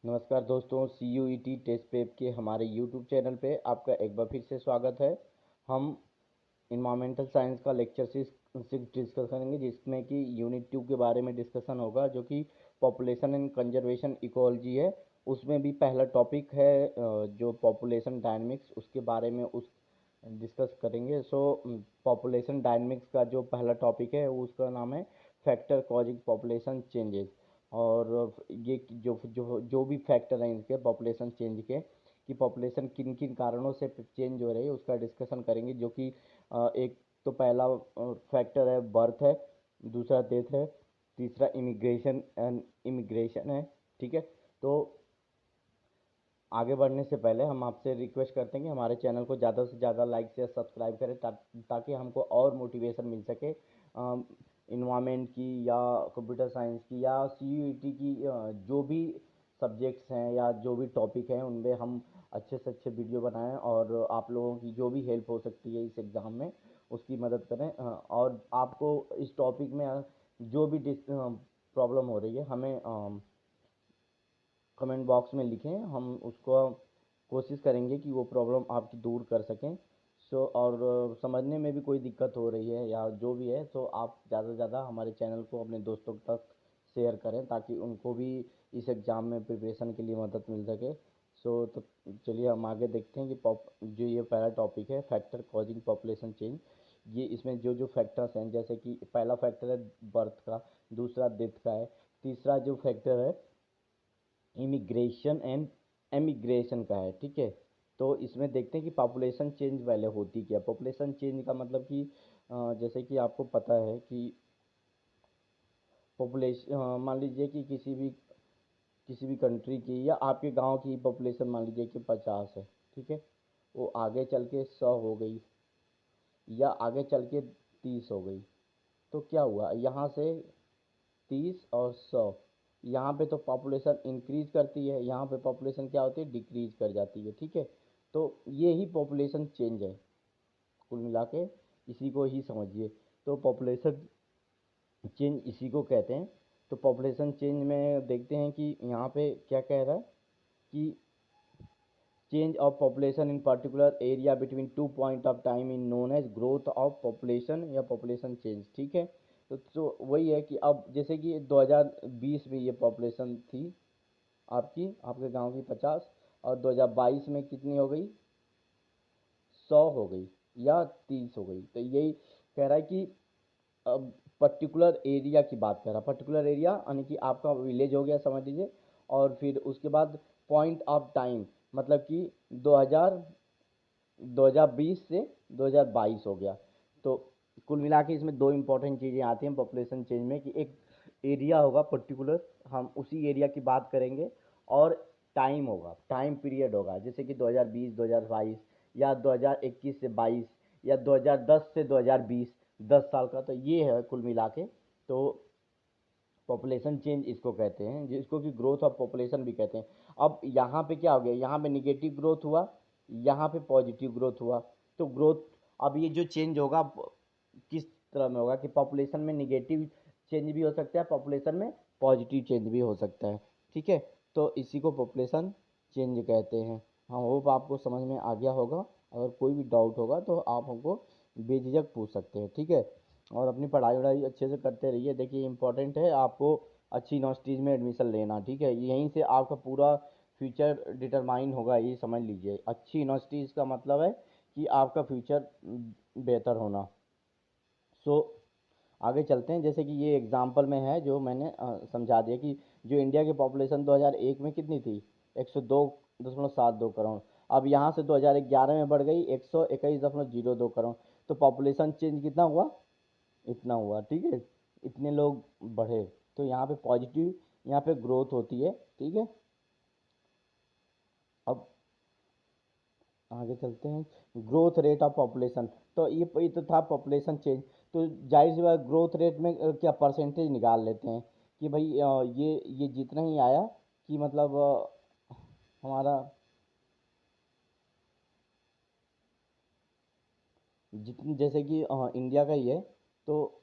नमस्कार दोस्तों, CUET test पेप के हमारे यूट्यूब चैनल पे आपका एक बार फिर से स्वागत है। हम इन्वायरमेंटल साइंस का लेक्चर सिक्स डिस्कस करेंगे, जिसमें कि यूनिट 2 के बारे में डिस्कशन होगा, जो कि पॉपुलेशन एंड कंजर्वेशन इकोलॉजी है। उसमें भी पहला टॉपिक है जो पॉपुलेशन डायनेमिक्स, उसके बारे में उस डिस्कस करेंगे। पॉपुलेशन डायनेमिक्स का जो पहला टॉपिक है उसका नाम है फैक्टर कॉजिंग पॉपुलेशन चेंजेस। और ये जो जो जो भी फैक्टर हैं इनके पॉपुलेशन चेंज के, कि पॉपुलेशन किन किन कारणों से चेंज हो रही है उसका डिस्कशन करेंगे। जो कि एक तो पहला फैक्टर है बर्थ है, दूसरा डेथ है, तीसरा इमिग्रेशन है। ठीक है, तो आगे बढ़ने से पहले हम आपसे रिक्वेस्ट करते हैं कि हमारे चैनल को ज़्यादा से ज़्यादा लाइक से सब्सक्राइब करें, ताकि हमको और मोटिवेशन मिल सके इन्वायरमेंट की या कंप्यूटर साइंस की या CUET की जो भी सब्जेक्ट्स हैं या जो भी टॉपिक हैं उनमें हम अच्छे से अच्छे वीडियो बनाएं, और आप लोगों की जो भी हेल्प हो सकती है इस एग्ज़ाम में उसकी मदद करें। और आपको इस टॉपिक में जो भी प्रॉब्लम हो रही है हमें कमेंट बॉक्स में लिखें, हम उसको कोशिश करेंगे कि वो प्रॉब्लम आपकी दूर कर सकें। और समझने में भी कोई दिक्कत हो रही है या जो भी है, तो आप ज़्यादा से ज़्यादा हमारे चैनल को अपने दोस्तों तक शेयर करें, ताकि उनको भी इस एग्ज़ाम में प्रिपरेशन के लिए मदद मिल सके। तो चलिए हम आगे देखते हैं कि जो ये पहला टॉपिक है फैक्टर कॉजिंग पॉपुलेशन चेंज। ये इसमें जो जो फैक्टर्स हैं, जैसे कि पहला फैक्टर है बर्थ का, दूसरा डेथ का है, तीसरा जो फैक्टर है इमिग्रेशन एंड एमिग्रेशन का है। ठीक है, तो इसमें देखते हैं कि पॉपुलेशन चेंज पहले होती क्या। पॉपुलेशन चेंज का मतलब कि जैसे कि आपको पता है कि पॉपुलेशन, मान लीजिए कि किसी भी कंट्री की या आपके गांव की पॉपुलेशन मान लीजिए कि 50 है। ठीक है, वो आगे चल के 100 हो गई या आगे चल के 30 हो गई, तो क्या हुआ यहाँ से 30 और 100, यहाँ पे तो पॉपुलेशन इंक्रीज करती है, यहाँ पे पॉपुलेशन क्या होती है, डिक्रीज कर जाती है। ठीक है, तो ये ही पॉपुलेशन चेंज है कुल मिला के, इसी को ही समझिए। तो पॉपुलेशन चेंज इसी को कहते हैं। तो पॉपुलेशन चेंज में देखते हैं कि यहाँ पे क्या कह रहा है कि change of population in particular area between two point of time in known as growth of population या पॉपुलेशन चेंज। ठीक है, तो वही है कि अब जैसे कि 2020 में ये पॉपुलेशन थी आपके गांव की 50, और 2022 में कितनी हो गई, 100 हो गई या 30 हो गई। तो यही कह रहा है कि अब पर्टिकुलर एरिया की बात कर रहा है। पर्टिकुलर एरिया यानी कि आपका विलेज हो गया समझ लीजिए, और फिर उसके बाद पॉइंट ऑफ टाइम, मतलब कि 2000 2020 से 2022 हो गया। तो कुल मिला के इसमें दो इंपॉर्टेंट चीज़ें आती हैं पॉपुलेशन चेंज में, कि एक एरिया होगा पर्टिकुलर, हम उसी एरिया की बात करेंगे, और टाइम होगा, टाइम पीरियड होगा, जैसे कि 2020 2022 या 2021 से 22 या 2010 से 2020, 10 साल का। तो ये है कुल मिला के। तो पॉपुलेशन चेंज इसको कहते हैं, जिसको कि ग्रोथ ऑफ पॉपुलेशन भी कहते हैं। अब यहाँ पे क्या हो गया, यहाँ पे निगेटिव ग्रोथ हुआ, यहाँ पे पॉजिटिव ग्रोथ हुआ। तो ग्रोथ, अब ये जो चेंज होगा किस तरह में होगा कि पॉपुलेशन में निगेटिव चेंज भी हो सकता है, पॉपुलेशन में पॉजिटिव चेंज भी हो सकता है। ठीक है, तो इसी को पॉपुलेशन चेंज कहते हैं। हाँ, होप आपको समझ में आ गया होगा। अगर कोई भी डाउट होगा तो आप हमको बेझिझक पूछ सकते हैं। ठीक है, और अपनी पढ़ाई वढ़ाई अच्छे से करते रहिए। देखिए इंपॉर्टेंट है आपको अच्छी यूनिवर्सिटीज़ में एडमिशन लेना। ठीक है, यहीं से आपका पूरा फ्यूचर डिटरमाइन होगा, ये समझ लीजिए। अच्छी यूनिवर्सिटीज़ का मतलब है कि आपका फ्यूचर बेहतर होना। सो आगे चलते हैं। जैसे कि ये एग्जाम्पल में है जो मैंने समझा दिया, कि जो इंडिया की पॉपुलेशन 2001 में कितनी थी, 102.72 करोड़। अब यहाँ से 2011 में बढ़ गई 121.02 करोड़। तो पॉपुलेशन चेंज कितना हुआ, इतना हुआ। ठीक है, इतने लोग बढ़े, तो यहाँ पे पॉजिटिव, यहाँ पे ग्रोथ होती है। ठीक है, अब आगे चलते हैं। ग्रोथ रेट ऑफ पॉपुलेशन, तो ये तो था पॉपुलेशन चेंज। तो जाहिर सी बात ग्रोथ रेट में क्या परसेंटेज निकाल लेते हैं कि भाई ये जितना ही आया, कि मतलब हमारा जितनी, जैसे कि इंडिया का ही है, तो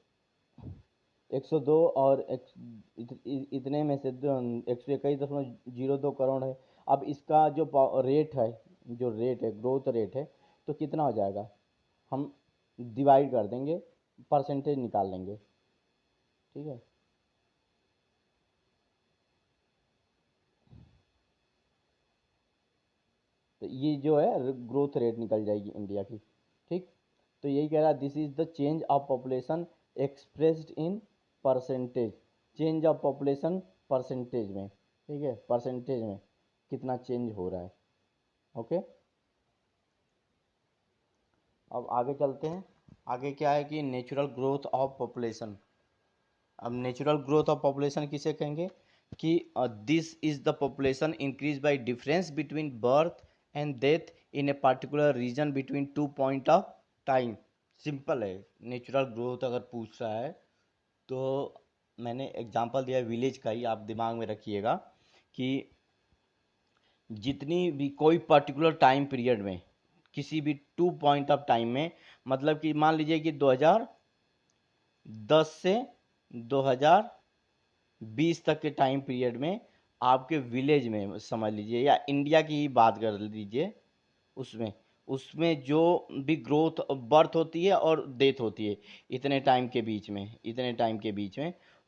102 और इतने में से 121.02 करोड़ है। अब इसका जो रेट है, ग्रोथ रेट है, तो कितना हो जाएगा, हम डिवाइड कर देंगे, परसेंटेज निकाल लेंगे, ठीक है। तो ये जो है ग्रोथ रेट निकल जाएगी इंडिया की, ठीक। तो यही कह रहा, this is the change of population expressed in percentage, change of population percentage में, ठीक है, परसेंटेज में कितना चेंज हो रहा है, ओके। अब आगे चलते हैं। आगे क्या है कि नेचुरल ग्रोथ ऑफ पॉपुलेशन। अब नेचुरल ग्रोथ ऑफ पॉपुलेशन किसे कहेंगे कि this is the population increase by difference between birth and death in a particular region between 2 point of time. Simple है, नेचुरल ग्रोथ अगर पूछ रहा है तो मैंने एग्जांपल दिया विलेज का ही, आप दिमाग में रखिएगा कि जितनी भी कोई पर्टिकुलर टाइम पीरियड में, किसी भी 2 पॉइंट ऑफ टाइम में, मतलब कि मान लीजिए कि 2010 से 2020 तक के टाइम पीरियड में आपके विलेज में समझ लीजिए, या इंडिया की ही बात कर लीजिए, उसमें उसमें जो भी ग्रोथ बर्थ होती है और डेथ होती है इतने टाइम के बीच में,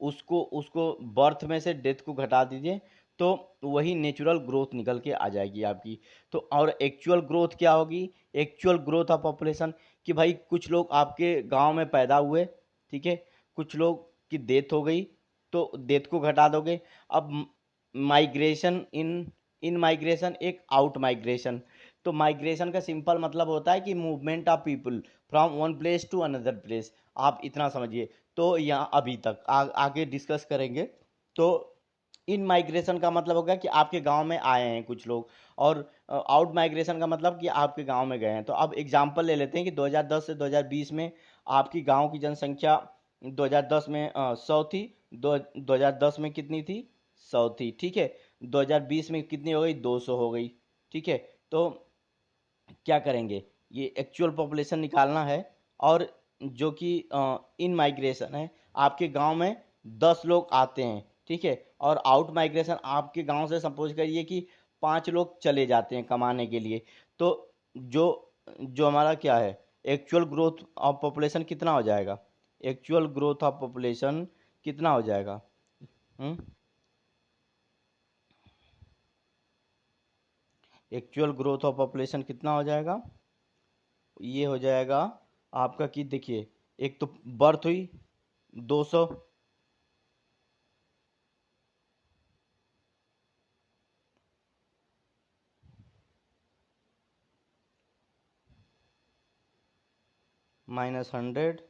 उसको उसको बर्थ में से डेथ को घटा दीजिए, तो वही नेचुरल ग्रोथ निकल के आ जाएगी आपकी। तो और एक्चुअल ग्रोथ क्या होगी, एक्चुअल ग्रोथ ऑफ पॉपुलेशन, कि भाई कुछ लोग आपके गांव में पैदा हुए, ठीक है, कुछ लोग की डेथ हो गई, तो डेथ को घटा दोगे। अब माइग्रेशन, इन माइग्रेशन, एक आउट माइग्रेशन। तो माइग्रेशन का सिंपल मतलब होता है कि movement of people from one place to another place, आप इतना समझिए। तो यहाँ अभी तक आगे डिस्कस करेंगे। तो इन माइग्रेशन का मतलब होगा कि आपके गांव में आए हैं कुछ लोग, और आउट माइग्रेशन का मतलब कि आपके गांव में गए हैं। तो अब एग्जांपल ले लेते हैं कि 2010 से 2020 में आपकी गांव की जनसंख्या 2010 में 100 थी, 2010 में कितनी थी, 100 थी, ठीक है। 2020 में कितनी हो गई, 200 हो गई, ठीक है। तो क्या करेंगे, ये एक्चुअल पॉपुलेशन निकालना है, और जो कि इन माइग्रेशन है, आपके गांव में 10 लोग आते हैं, ठीक है, और आउट माइग्रेशन आपके गांव से सपोज करिए कि 5 लोग चले जाते हैं कमाने के लिए। तो जो जो हमारा क्या है, एक्चुअल ग्रोथ ऑफ पॉपुलेशन कितना हो जाएगा, एक्चुअल ग्रोथ ऑफ पॉपुलेशन कितना हो जाएगा, एक्चुअल ग्रोथ ऑफ पॉपुलेशन कितना हो जाएगा, ये हो जाएगा आपका कि देखिए, एक तो बर्थ हुई 200, -100,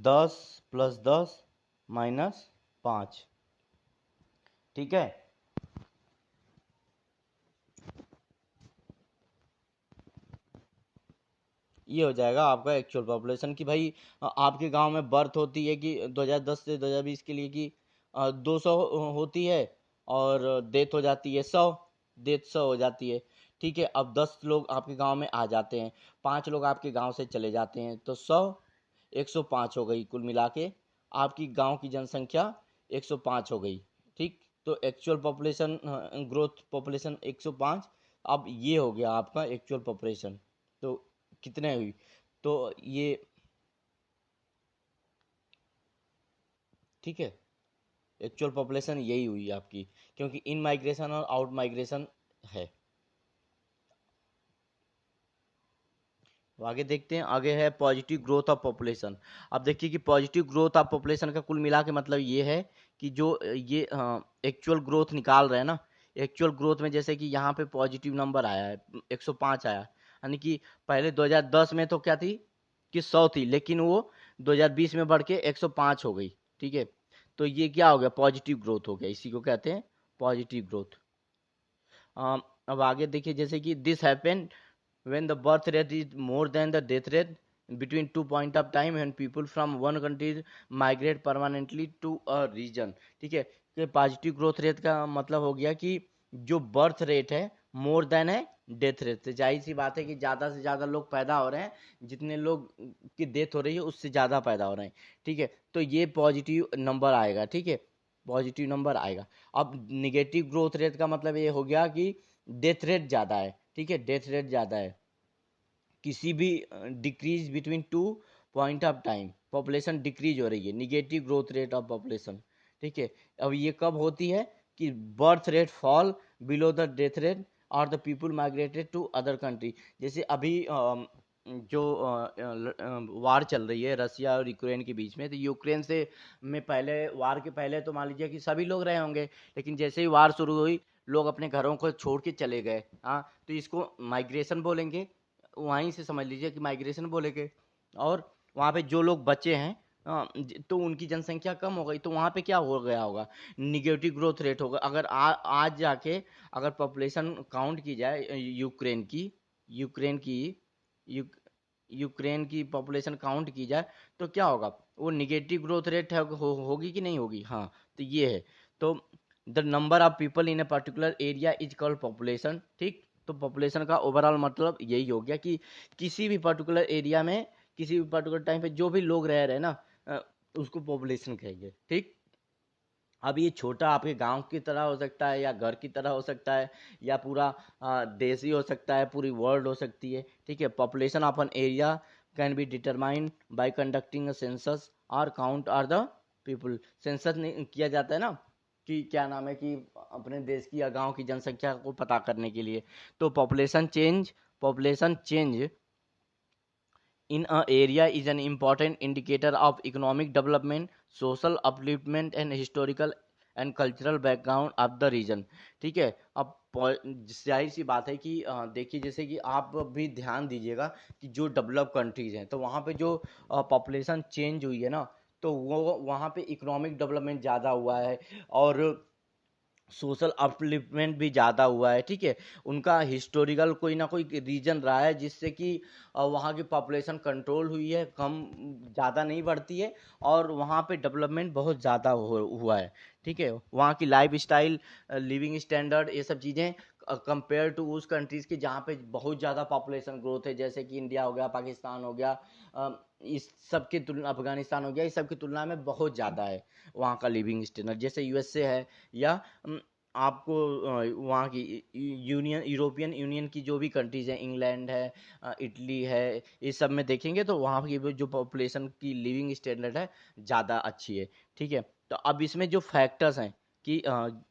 10 + 10 -5, ठीक है। ये हो जाएगा आपका एक्चुअल पॉपुलेशन, कि भाई आपके गांव में बर्थ होती है कि 2010 से 2020 के लिए कि 200 होती है, और डेथ हो जाती है 100, डेथ 100 हो जाती है, ठीक है। अब 10 लोग आपके गांव में आ जाते हैं, 5 लोग आपके गांव से चले जाते हैं, तो 100 105 हो गई, कुल मिला के आपकी गांव की जनसंख्या 105 हो गई, ठीक। तो एक्चुअल पॉपुलेशन, ग्रोथ पॉपुलेशन 105। अब ये हो गया आपका एक्चुअल पॉपुलेशन। तो कितने हुई, तो ये, ठीक है, एक्चुअल पॉपुलेशन यही हुई आपकी, क्योंकि इन माइग्रेशन और आउट माइग्रेशन है। तो आगे देखते हैं, आगे है पॉजिटिव ग्रोथ ऑफ पॉपुलेशन। अब देखिए कि पॉजिटिव ग्रोथ ऑफ पॉपुलेशन का कुल मिला के मतलब ये है कि जो ये एक्चुअल ग्रोथ निकाल रहे हैं ना, एक्चुअल ग्रोथ में जैसे कि यहाँ पे पॉजिटिव नंबर आया है, 105 आया, यानी कि पहले 2010 में तो क्या थी कि 100 थी, लेकिन वो 2020 में बढ़ के 105 हो गई, ठीक है। तो ये क्या हो गया, पॉजिटिव ग्रोथ हो गया, इसी को कहते हैं पॉजिटिव ग्रोथ। अब आगे देखिए, जैसे कि this happen when the birth rate is more than the death rate between 2 point of time and people from one country migrate permanently to a region, ठीक है। कि पॉजिटिव ग्रोथ रेट का मतलब हो गया कि जो बर्थ रेट है मोर देन है डेथ रेट से। जाहिर सी बात है कि ज़्यादा से ज़्यादा लोग पैदा हो रहे हैं, जितने लोग की डेथ हो रही है उससे ज़्यादा पैदा हो रहे हैं, ठीक है। तो ये पॉजिटिव नंबर आएगा, ठीक है, पॉजिटिव नंबर आएगा। अब निगेटिव ग्रोथ रेट का मतलब ये हो गया कि डेथ रेट ज़्यादा है, ठीक है, डेथ रेट ज़्यादा है। किसी भी decrease between 2 point of time population decrease हो रही है, negative growth rate of population, ठीक है। अब ये कब होती है कि birth rate fall below the death rate और the people migrated to other country. जैसे अभी जो वार चल रही है रसिया और यूक्रेन के बीच में, तो यूक्रेन से में पहले, वार के पहले तो मान लीजिए कि सभी लोग रहे होंगे, लेकिन जैसे ही वार शुरू हुई लोग अपने घरों को छोड़ के चले गए, हाँ, तो इसको माइग्रेशन बोलेंगे, वहीं से समझ लीजिए कि माइग्रेशन बोलेंगे। और वहाँ पे जो लोग बचे हैं तो उनकी जनसंख्या कम हो गई, तो वहाँ पे क्या हो गया होगा, निगेटिव ग्रोथ रेट होगा। अगर आज जाके अगर पॉपुलेशन काउंट की जाए यूक्रेन की यू, यूक्रेन की पॉपुलेशन काउंट की जाए, तो क्या होगा, वो निगेटिव ग्रोथ रेट होगी कि नहीं होगी, हाँ। तो ये है, तो the number of people in a particular area is called population, ठीक। तो पॉपुलेशन का ओवरऑल मतलब यही हो गया कि किसी भी पर्टिकुलर एरिया में किसी भी पर्टिकुलर टाइम पे जो भी लोग रह रहे हैं ना, उसको पॉपुलेशन कहेंगे, ठीक। अब ये छोटा आपके गांव की तरह हो सकता है, या घर की तरह हो सकता है, या पूरा देश ही हो सकता है, पूरी वर्ल्ड हो सकती है, ठीक है। Population of an area can be determined by conducting a census और count are the people. Census नहीं किया जाता है ना, कि क्या नाम है, कि अपने देश की या गांव की जनसंख्या को पता करने के लिए। तो population change in a area is an important indicator of economic development, social upliftment and historical and cultural background of the region, ठीक है। अब जाहिर सी बात है कि देखिए, जैसे कि आप भी ध्यान दीजिएगा कि जो डेवलप कंट्रीज हैं, तो वहाँ पे जो पॉपुलेशन चेंज हुई है ना, तो वो वहाँ पे इकोनॉमिक डेवलपमेंट ज़्यादा हुआ है, और सोशल अपलिफ्टमेंट भी ज़्यादा हुआ है, ठीक है। उनका हिस्टोरिकल कोई ना कोई रीजन रहा है जिससे कि वहाँ की पॉपुलेशन कंट्रोल हुई है, कम ज़्यादा नहीं बढ़ती है, और वहाँ पे डेवलपमेंट बहुत ज़्यादा हुआ है, ठीक है। वहाँ की लाइफ स्टाइल, लिविंग स्टैंडर्ड, ये सब चीज़ें कंपेयर टू उस कंट्रीज़ की जहाँ पे बहुत ज़्यादा पॉपुलेशन ग्रोथ है, जैसे कि इंडिया हो गया, पाकिस्तान हो गया, इस सब की तुलना, अफगानिस्तान हो गया, इस सब की तुलना में बहुत ज़्यादा है वहाँ का लिविंग स्टैंडर्ड। जैसे यूएसए है, या आपको वहाँ की यूरोपियन यूनियन की जो भी कंट्रीज हैं, इंग्लैंड है, इटली है, इस सब में देखेंगे तो वहाँ की जो पॉपुलेशन की लिविंग स्टैंडर्ड है ज़्यादा अच्छी है, ठीक है। तो अब इसमें जो फैक्टर्स हैं कि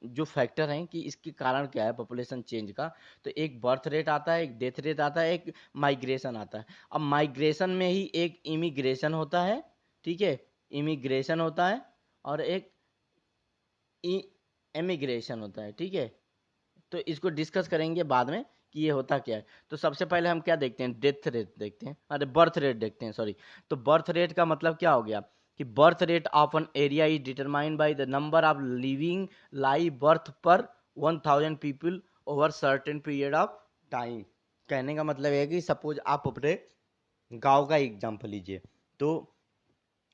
जो फैक्टर हैं कि इसके कारण क्या है पॉपुलेशन चेंज का, तो एक बर्थ रेट आता है, एक डेथ रेट आता है, एक माइग्रेशन आता है। अब माइग्रेशन में ही एक इमिग्रेशन होता है, ठीक है, इमिग्रेशन होता है, और एक एमिग्रेशन होता है, ठीक है। तो इसको डिस्कस करेंगे बाद में कि ये होता क्या है। तो सबसे पहले हम क्या देखते हैं, डेथ रेट देखते हैं, अरे बर्थ रेट देखते हैं, सॉरी। तो बर्थ रेट का मतलब क्या हो गया कि birth rate of an area is determined by the number of living live birth पर 1000 people over certain period of time. कहने का मतलब है कि सपोज आप अपने गांव का एग्जांपल लीजिए, तो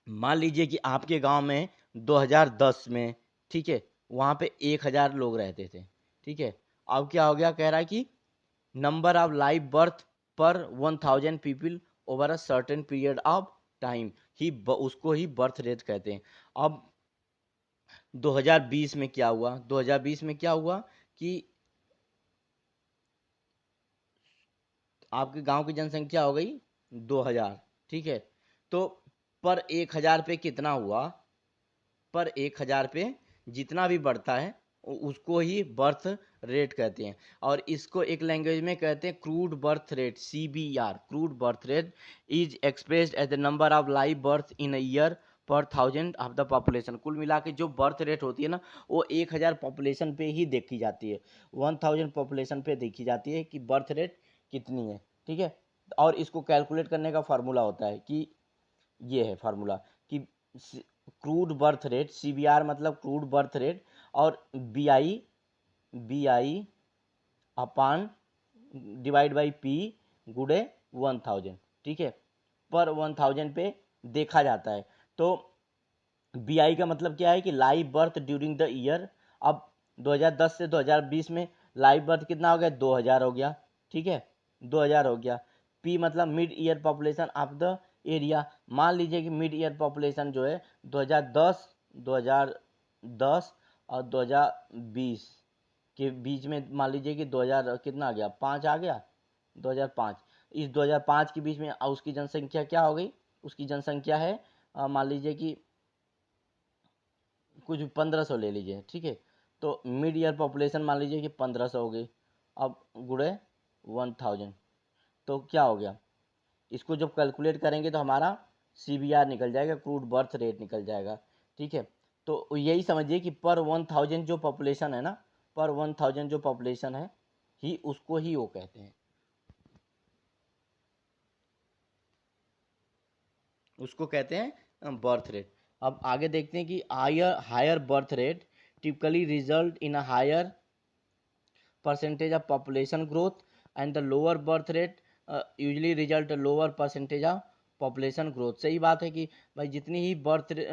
मान लीजिए कि आपके गांव में 2010 में, ठीक है, वहाँ पे 1000 लोग रहते थे, ठीक है। अब क्या हो गया, कह रहा है कि नंबर ऑफ लाइव बर्थ पर 1000 people over a certain period of time, उसको ही बर्थ रेट कहते हैं। अब 2020 में क्या हुआ, 2020 में क्या हुआ कि आपके गांव की जनसंख्या हो गई 2000, ठीक है। तो पर 1000 पे कितना हुआ, पर 1000 पे जितना भी बढ़ता है उसको ही बर्थ रेट कहते हैं। और इसको एक लैंग्वेज में कहते हैं crude birth rate, CBR, crude birth rate is expressed as the number of live birth in a year per 1000 of the population. कुल मिला के जो बर्थ रेट होती है ना, वो 1000 पॉपुलेशन पे ही देखी जाती है, 1000 पॉपुलेशन पे देखी जाती है कि बर्थ रेट कितनी है, ठीक है। और इसको कैलकुलेट करने का फार्मूला होता है कि ये है फार्मूला कि क्रूड बर्थ रेट, CBR मतलब क्रूड बर्थ रेट, और B I upon divide by P गुड़े 1000, ठीक है, पर 1000 पे देखा जाता है। तो BI का मतलब क्या है कि live birth during the year. अब 2010 से 2020 में लाइव बर्थ कितना हो गया, 2000 हो गया, ठीक है, 2000 हो गया। पी मतलब mid year population of the area. मान लीजिए कि मिड ईयर पॉपुलेशन जो है 2010 और 2020 के बीच में, मान लीजिए कि 2000 कितना आ गया, 5 आ गया, 2005। इस 2005 के बीच में उसकी जनसंख्या क्या हो गई, उसकी जनसंख्या है मान लीजिए कि कुछ 1500 ले लीजिए, ठीक है। तो मिड ईयर पॉपुलेशन मान लीजिए कि 1500 हो गई। अब गुणे 1000, तो क्या हो गया, इसको जब कैलकुलेट करेंगे तो हमारा CBR निकल जाएगा, क्रूड बर्थ रेट निकल जाएगा, ठीक है। तो यही समझिए कि पर 1000 जो पॉपुलेशन है ना, पर 1000 जो पॉपुलेशन है ही उसको ही वो कहते हैं, उसको कहते हैं बर्थ रेट। अब आगे देखते हैं कि higher birth rate typically result in a higher percentage of population growth, and the lower birth rate usually result lower percentage of population growth. सही बात है कि भाई जितनी ही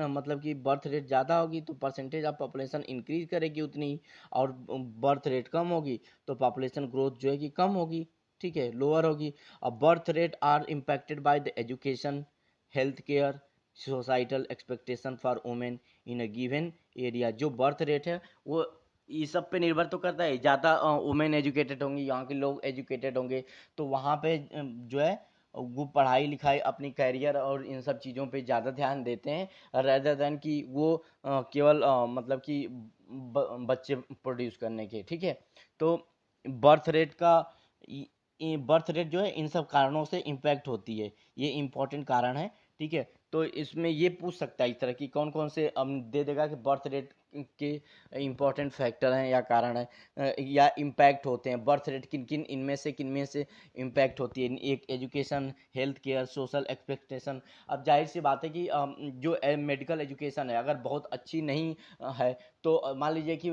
मतलब कि बर्थ रेट ज़्यादा होगी तो परसेंटेज ऑफ पॉपुलेशन इंक्रीज करेगी उतनी ही, और बर्थ रेट कम होगी तो पॉपुलेशन ग्रोथ जो है कि कम होगी, ठीक है, लोअर होगी। अब birth rate are impacted by the education, health care, societal expectation for women in a given area. जो बर्थ रेट है वो ये सब पे निर्भर तो करता है, ज़्यादा वुमेन एजुकेटेड होंगी, यहाँ के लोग एजुकेटेड होंगे तो वहाँ पे जो है वो पढ़ाई लिखाई, अपनी करियर और इन सब चीज़ों पे ज़्यादा ध्यान देते हैं रेदर देन कि वो केवल मतलब कि बच्चे प्रोड्यूस करने के, ठीक है। तो बर्थ रेट का बर्थ रेट जो है इन सब कारणों से इम्पैक्ट होती है, ये इम्पोर्टेंट कारण है, ठीक है। तो इसमें ये पूछ सकता है इस तरह की कौन कौन से दे देगा कि बर्थ रेट के इम्पोर्टेंट फैक्टर हैं या कारण है या इम्पैक्ट होते हैं बर्थ रेट, किन में से इम्पैक्ट होती है, एक education, health care, social expectation. अब जाहिर सी बात है कि जो मेडिकल एजुकेशन है अगर बहुत अच्छी नहीं है तो मान लीजिए कि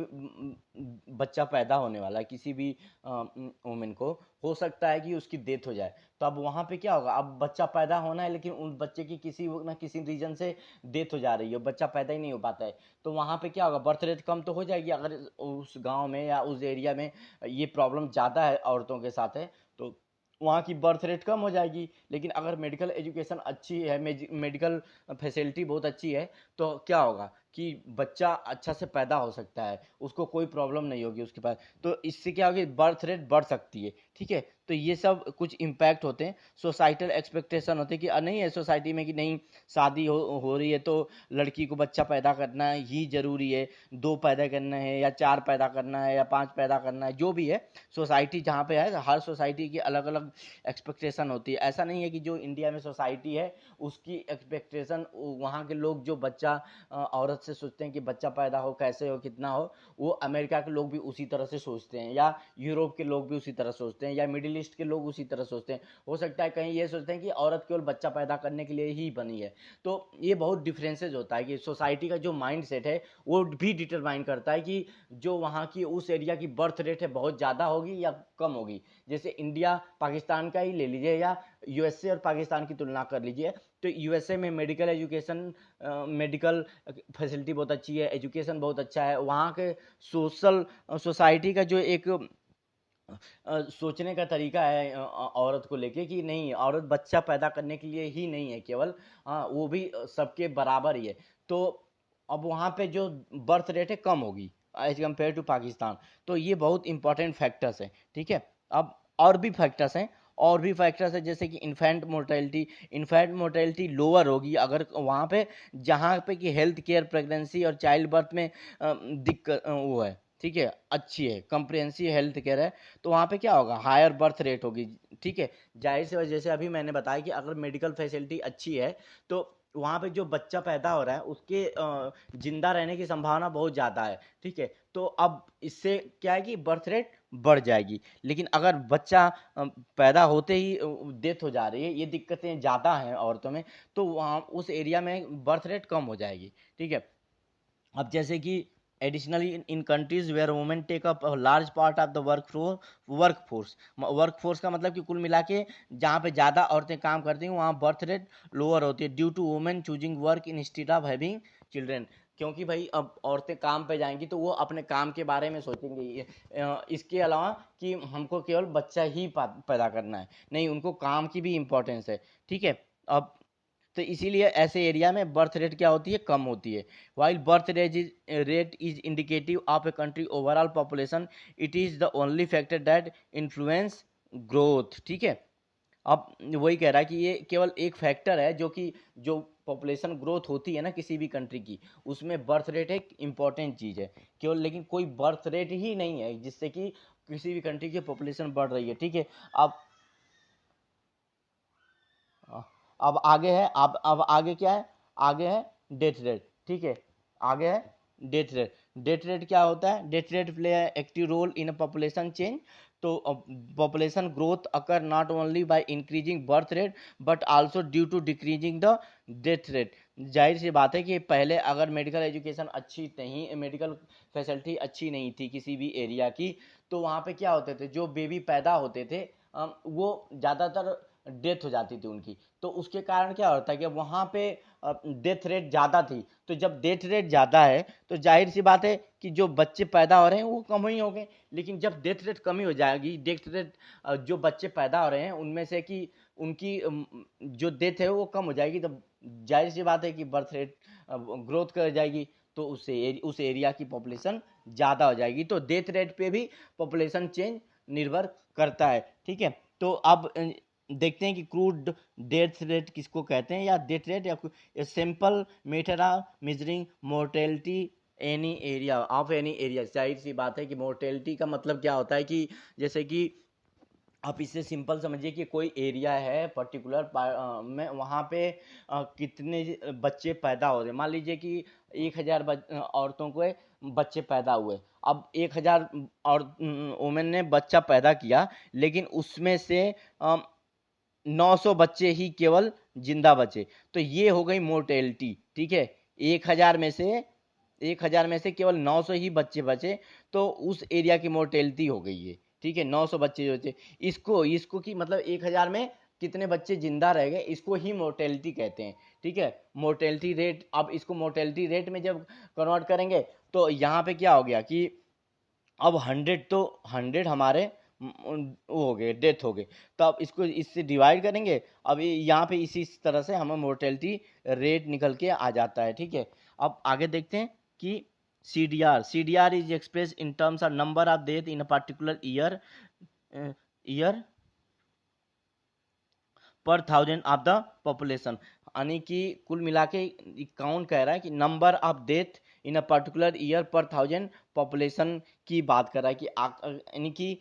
बच्चा पैदा होने वाला है किसी भी वुमेन को, हो सकता है कि उसकी डेथ हो जाए, तो अब वहाँ पे क्या होगा, अब बच्चा पैदा होना है लेकिन उन बच्चे की किसी ना किसी रीजन से डेथ हो जा रही है, बच्चा पैदा ही नहीं हो पाता है, तो वहाँ पे क्या होगा, बर्थ रेट कम तो हो जाएगी। अगर उस गांव में या उस एरिया में ये प्रॉब्लम ज़्यादा है औरतों के साथ है तो वहाँ की बर्थ रेट कम हो जाएगी। लेकिन अगर मेडिकल एजुकेशन अच्छी है, मेडिकल फैसिलिटी बहुत अच्छी है, तो क्या होगा कि बच्चा अच्छा से पैदा हो सकता है, उसको कोई प्रॉब्लम नहीं होगी उसके पास, तो इससे क्या होगी, बर्थ रेट बढ़ सकती है, ठीक है। तो ये सब कुछ इम्पैक्ट होते हैं। सोसाइटल एक्सपेक्टेशन होते हैं कि नहीं है सोसाइटी में कि नहीं शादी हो रही है तो लड़की को बच्चा पैदा करना ही जरूरी है, 2 पैदा करना है या 4 पैदा करना है या 5 पैदा करना है, जो भी है सोसाइटी जहाँ पे है, हर सोसाइटी की अलग अलग एक्सपेक्टेशन होती है। ऐसा नहीं है कि जो इंडिया में सोसाइटी है उसकी एक्सपेक्टेशन, वहाँ के लोग जो बच्चा औरत से सोचते हैं कि बच्चा पैदा हो, कैसे हो, कितना हो, वो अमेरिका के लोग भी उसी तरह से सोचते हैं, या यूरोप के लोग भी उसी तरह सोचते हैं, या मिडिल ईस्ट के लोग उसी तरह सोचते हैं। हो सकता है कहीं ये सोचते हैं कि औरत केवल बच्चा पैदा करने के लिए ही बनी है। तो ये बहुत डिफरेंसेस होता है कि सोसाइटी का जो माइंड सेट है वो भी डिटरमाइन करता है कि जो वहाँ की उस एरिया की बर्थ रेट है बहुत ज़्यादा होगी या कम होगी। जैसे इंडिया पाकिस्तान का ही ले लीजिए या यूएसए और पाकिस्तान की तुलना कर लीजिए, तो यूएसए में मेडिकल एजुकेशन, मेडिकल फैसिलिटी बहुत अच्छी है, एजुकेशन बहुत अच्छा है, वहाँ के सोशल सोसाइटी का जो एक सोचने का तरीका है औरत को लेके कि नहीं, औरत बच्चा पैदा करने के लिए ही नहीं है केवल, वो भी सबके बराबर ही है। तो अब वहाँ पे जो बर्थ रेट है कम होगी एज कम्पेयर टू पाकिस्तान। तो ये बहुत इंपॉर्टेंट फैक्टर्स हैं, ठीक है। अब और भी फैक्टर्स हैं, और भी फैक्टर्स है जैसे कि इन्फेंट मोर्टेलिटी लोअर होगी अगर वहाँ पे जहाँ पे कि हेल्थ केयर, प्रेगनेंसी और चाइल्ड बर्थ में दिक्कत वो है, ठीक है, अच्छी है, कंप्रिहेंसिव हेल्थ केयर है, तो वहाँ पे क्या होगा, हायर बर्थ रेट होगी, ठीक है। जाहिर सी वजह से अभी मैंने बताया कि अगर मेडिकल फैसिलिटी अच्छी है तो वहाँ पे जो बच्चा पैदा हो रहा है उसके जिंदा रहने की संभावना बहुत ज़्यादा है, ठीक है। तो अब इससे क्या है कि बर्थ रेट बढ़ जाएगी। लेकिन अगर बच्चा पैदा होते ही डेथ हो जा रही है, ये दिक्कतें ज़्यादा हैं औरतों में, तो वहाँ उस एरिया में बर्थ रेट कम हो जाएगी, ठीक है। अब जैसे कि additionally in countries where women take up large part of the work force का मतलब कि कुल मिला के जहाँ पे ज़्यादा औरतें काम करती हैं वहाँ बर्थ रेट लोअर होती है due to women choosing work in instead of having children. क्योंकि भाई अब औरतें काम पे जाएंगी तो वो अपने काम के बारे में सोचेंगे, इसके अलावा कि हमको केवल बच्चा ही पैदा करना है, नहीं, उनको काम की भी इम्पोर्टेंस है। ठीक है। अब तो इसीलिए ऐसे एरिया में बर्थ रेट क्या होती है, कम होती है। While birth rate is indicative of a country overall population, it is the only factor that influence growth. ठीक है। अब वही कह रहा है कि ये केवल एक फैक्टर है जो कि जो पॉपुलेशन ग्रोथ होती है ना किसी भी कंट्री की, उसमें बर्थ रेट एक इम्पॉर्टेंट चीज़ है केवल, लेकिन कोई बर्थ रेट ही नहीं है जिससे कि किसी भी कंट्री की पॉपुलेशन बढ़ रही है। ठीक है। अब अब आगे है, अब आगे क्या है, आगे है डेथ रेट। ठीक है। आगे है डेथ रेट। डेथ रेट क्या होता है, death rate play active role in population change. तो population growth occur not only by increasing birth rate but also due to decreasing the death rate. जाहिर सी बात है कि पहले अगर मेडिकल एजुकेशन अच्छी नहीं, मेडिकल फैसिलिटी अच्छी नहीं थी किसी भी एरिया की, तो वहाँ पे क्या होते थे, जो बेबी पैदा होते थे वो ज़्यादातर डेथ हो जाती थी उनकी। तो उसके कारण क्या होता है कि वहाँ पे डेथ रेट ज़्यादा थी। तो जब डेथ रेट ज़्यादा है तो जाहिर सी बात है कि जो बच्चे पैदा हो रहे हैं वो कम ही हो गए। लेकिन जब डेथ रेट कमी हो जाएगी, डेथ रेट जो बच्चे पैदा हो रहे हैं उनमें से कि उनकी जो डेथ है वो कम हो जाएगी, तो जाहिर सी बात है कि बर्थ रेट ग्रोथ कर जाएगी, तो उससे उस एरिया की पॉपुलेशन ज़्यादा हो जाएगी। तो डेथ रेट पे भी पॉपुलेशन चेंज निर्भर करता है। ठीक है। तो अब देखते हैं कि क्रूड डेथ रेट किसको कहते हैं, या डेथ रेट या simple method of measuring mortality any area of any area. जाहिर सी बात है कि मोर्टेलिटी का मतलब क्या होता है कि जैसे कि आप इसे सिंपल समझिए कि कोई एरिया है पर्टिकुलर में, वहाँ पे कितने बच्चे पैदा हो रहे हैं। मान लीजिए कि 1,000 औरतों के बच्चे पैदा हुए। अब 1,000 और वुमेन ने बच्चा पैदा किया, लेकिन उसमें से 900 बच्चे ही केवल जिंदा बचे, तो ये हो गई मोर्टेलिटी। ठीक है। 1,000 में से 1,000 में से केवल 900 ही बच्चे बचे, तो उस एरिया की मोर्टेलिटी हो गई है। ठीक है। 900 बच्चे जो थे, इसको इसको की मतलब 1,000 में कितने बच्चे जिंदा रह गए, इसको ही मोर्टेलिटी कहते हैं। ठीक है। मोर्टेलिटी रेट, अब इसको मोर्टेलिटी रेट में जब कन्वर्ट करेंगे तो यहाँ पे क्या हो गया कि अब 100, तो 100 हमारे वो हो गए, डेथ हो गए। तो अब इसको इससे डिवाइड करेंगे, अब यहाँ पे इसी तरह से हमें मोर्टेलिटी रेट निकल के आ जाता है। ठीक है। अब आगे देखते हैं कि C D R is express in terms of number of death in a particular year per thousand of the population. यानी कि कुल मिला के काउंट कह रहा है कि number of death in a particular year per thousand population की बात कर रहा है कि यानी कि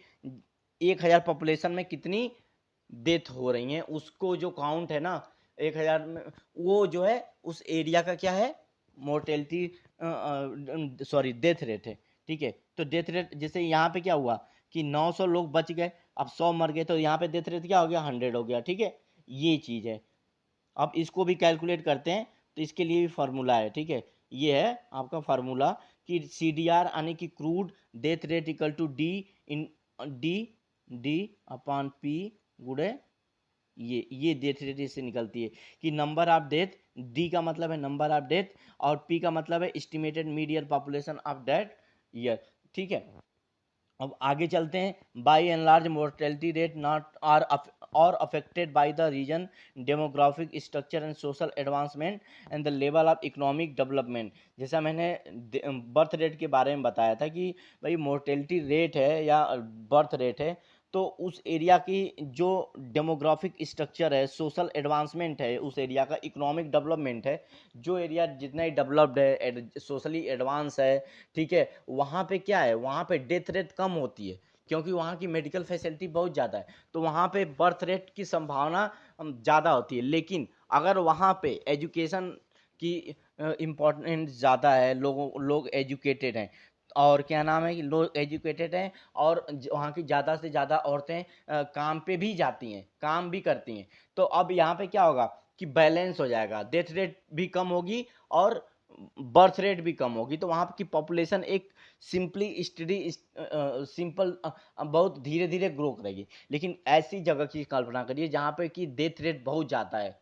1,000 पॉपुलेशन में कितनी डेथ हो रही हैं, उसको जो काउंट है ना 1,000 में, वो जो है उस एरिया का क्या है, मोर्टेलिटी, सॉरी डेथ रेट है। ठीक है। तो डेथ रेट जैसे यहाँ पे क्या हुआ कि 900 लोग बच गए, अब 100 मर गए, तो यहाँ पे डेथ रेट क्या हो गया, 100 हो गया। ठीक है। ये चीज़ है। अब इसको भी कैलकुलेट करते हैं, तो इसके लिए भी फार्मूला है। ठीक है। ये है आपका फार्मूला कि सी डी आर यानी कि crude death rate equal to D in D D upon P गुड़े ये डेथ रेट इससे निकलती है कि नंबर ऑफ डेथ, डी का मतलब है नंबर ऑफ डेथ और पी का मतलब है estimated median population of that year. ठीक है। अब आगे चलते हैं। By and large mortality rate not are और affected by the reason demographic structure and social advancement and the level of economic development. जैसा मैंने बर्थ रेट के बारे में बताया था कि भाई मोर्टेलिटी रेट है या बर्थ रेट है, तो उस एरिया की जो डेमोग्राफिक स्ट्रक्चर है, सोशल एडवांसमेंट है, उस एरिया का इकोनॉमिक डेवलपमेंट है, जो एरिया जितना ही डेवलप्ड है, सोशली एडवांस है, ठीक है, वहाँ पे क्या है, वहाँ पे डेथ रेट कम होती है क्योंकि वहाँ की मेडिकल फैसिलिटी बहुत ज़्यादा है, तो वहाँ पे बर्थ रेट की संभावना ज़्यादा होती है। लेकिन अगर वहाँ पे एजुकेशन की इम्पोर्टेंस ज़्यादा है, लोग एजुकेटेड हैं, और क्या नाम है कि लोग एजुकेटेड हैं, और वहाँ की ज़्यादा से ज़्यादा औरतें काम पे भी जाती हैं, काम भी करती हैं, तो अब यहाँ पे क्या होगा कि बैलेंस हो जाएगा, डेथ रेट भी कम होगी और बर्थ रेट भी कम होगी, तो वहाँ की पॉपुलेशन एक सिंपली स्टडी सिंपल बहुत धीरे धीरे ग्रो करेगी। लेकिन ऐसी जगह की कल्पना करिए जहाँ पे कि डेथ रेट बहुत ज़्यादा है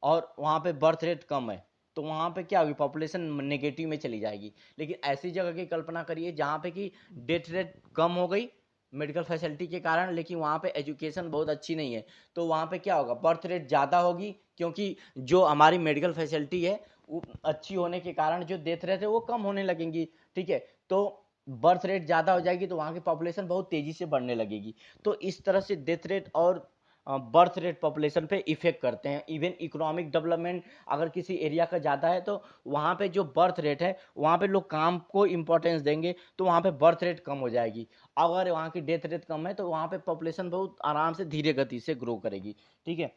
और वहाँ पे बर्थ रेट कम है, तो वहाँ पे क्या होगी, पॉपुलेशन नेगेटिव में चली जाएगी। लेकिन ऐसी जगह की कल्पना करिए जहाँ पे कि डेथ रेट कम हो गई मेडिकल फैसिलिटी के कारण, लेकिन वहाँ पे एजुकेशन बहुत अच्छी नहीं है, तो वहाँ पे क्या होगा, बर्थ रेट ज़्यादा होगी, क्योंकि जो हमारी मेडिकल फैसिलिटी है वो अच्छी होने के कारण जो डेथ रेट है वो कम होने लगेंगी। ठीक है, तो बर्थ रेट ज़्यादा हो जाएगी तो वहाँ की पॉपुलेशन बहुत तेज़ी से बढ़ने लगेगी। तो इस तरह से डेथ रेट और बर्थ रेट पॉपुलेशन पे इफेक्ट करते हैं। इवन इकोनॉमिक डेवलपमेंट अगर किसी एरिया का ज़्यादा है तो वहाँ पे जो बर्थ रेट है, वहाँ पे लोग काम को इंपॉर्टेंस देंगे तो वहाँ पे बर्थ रेट कम हो जाएगी। अगर वहाँ की डेथ रेट कम है तो वहाँ पे पॉपुलेशन बहुत आराम से धीरे गति से ग्रो करेगी। ठीक है,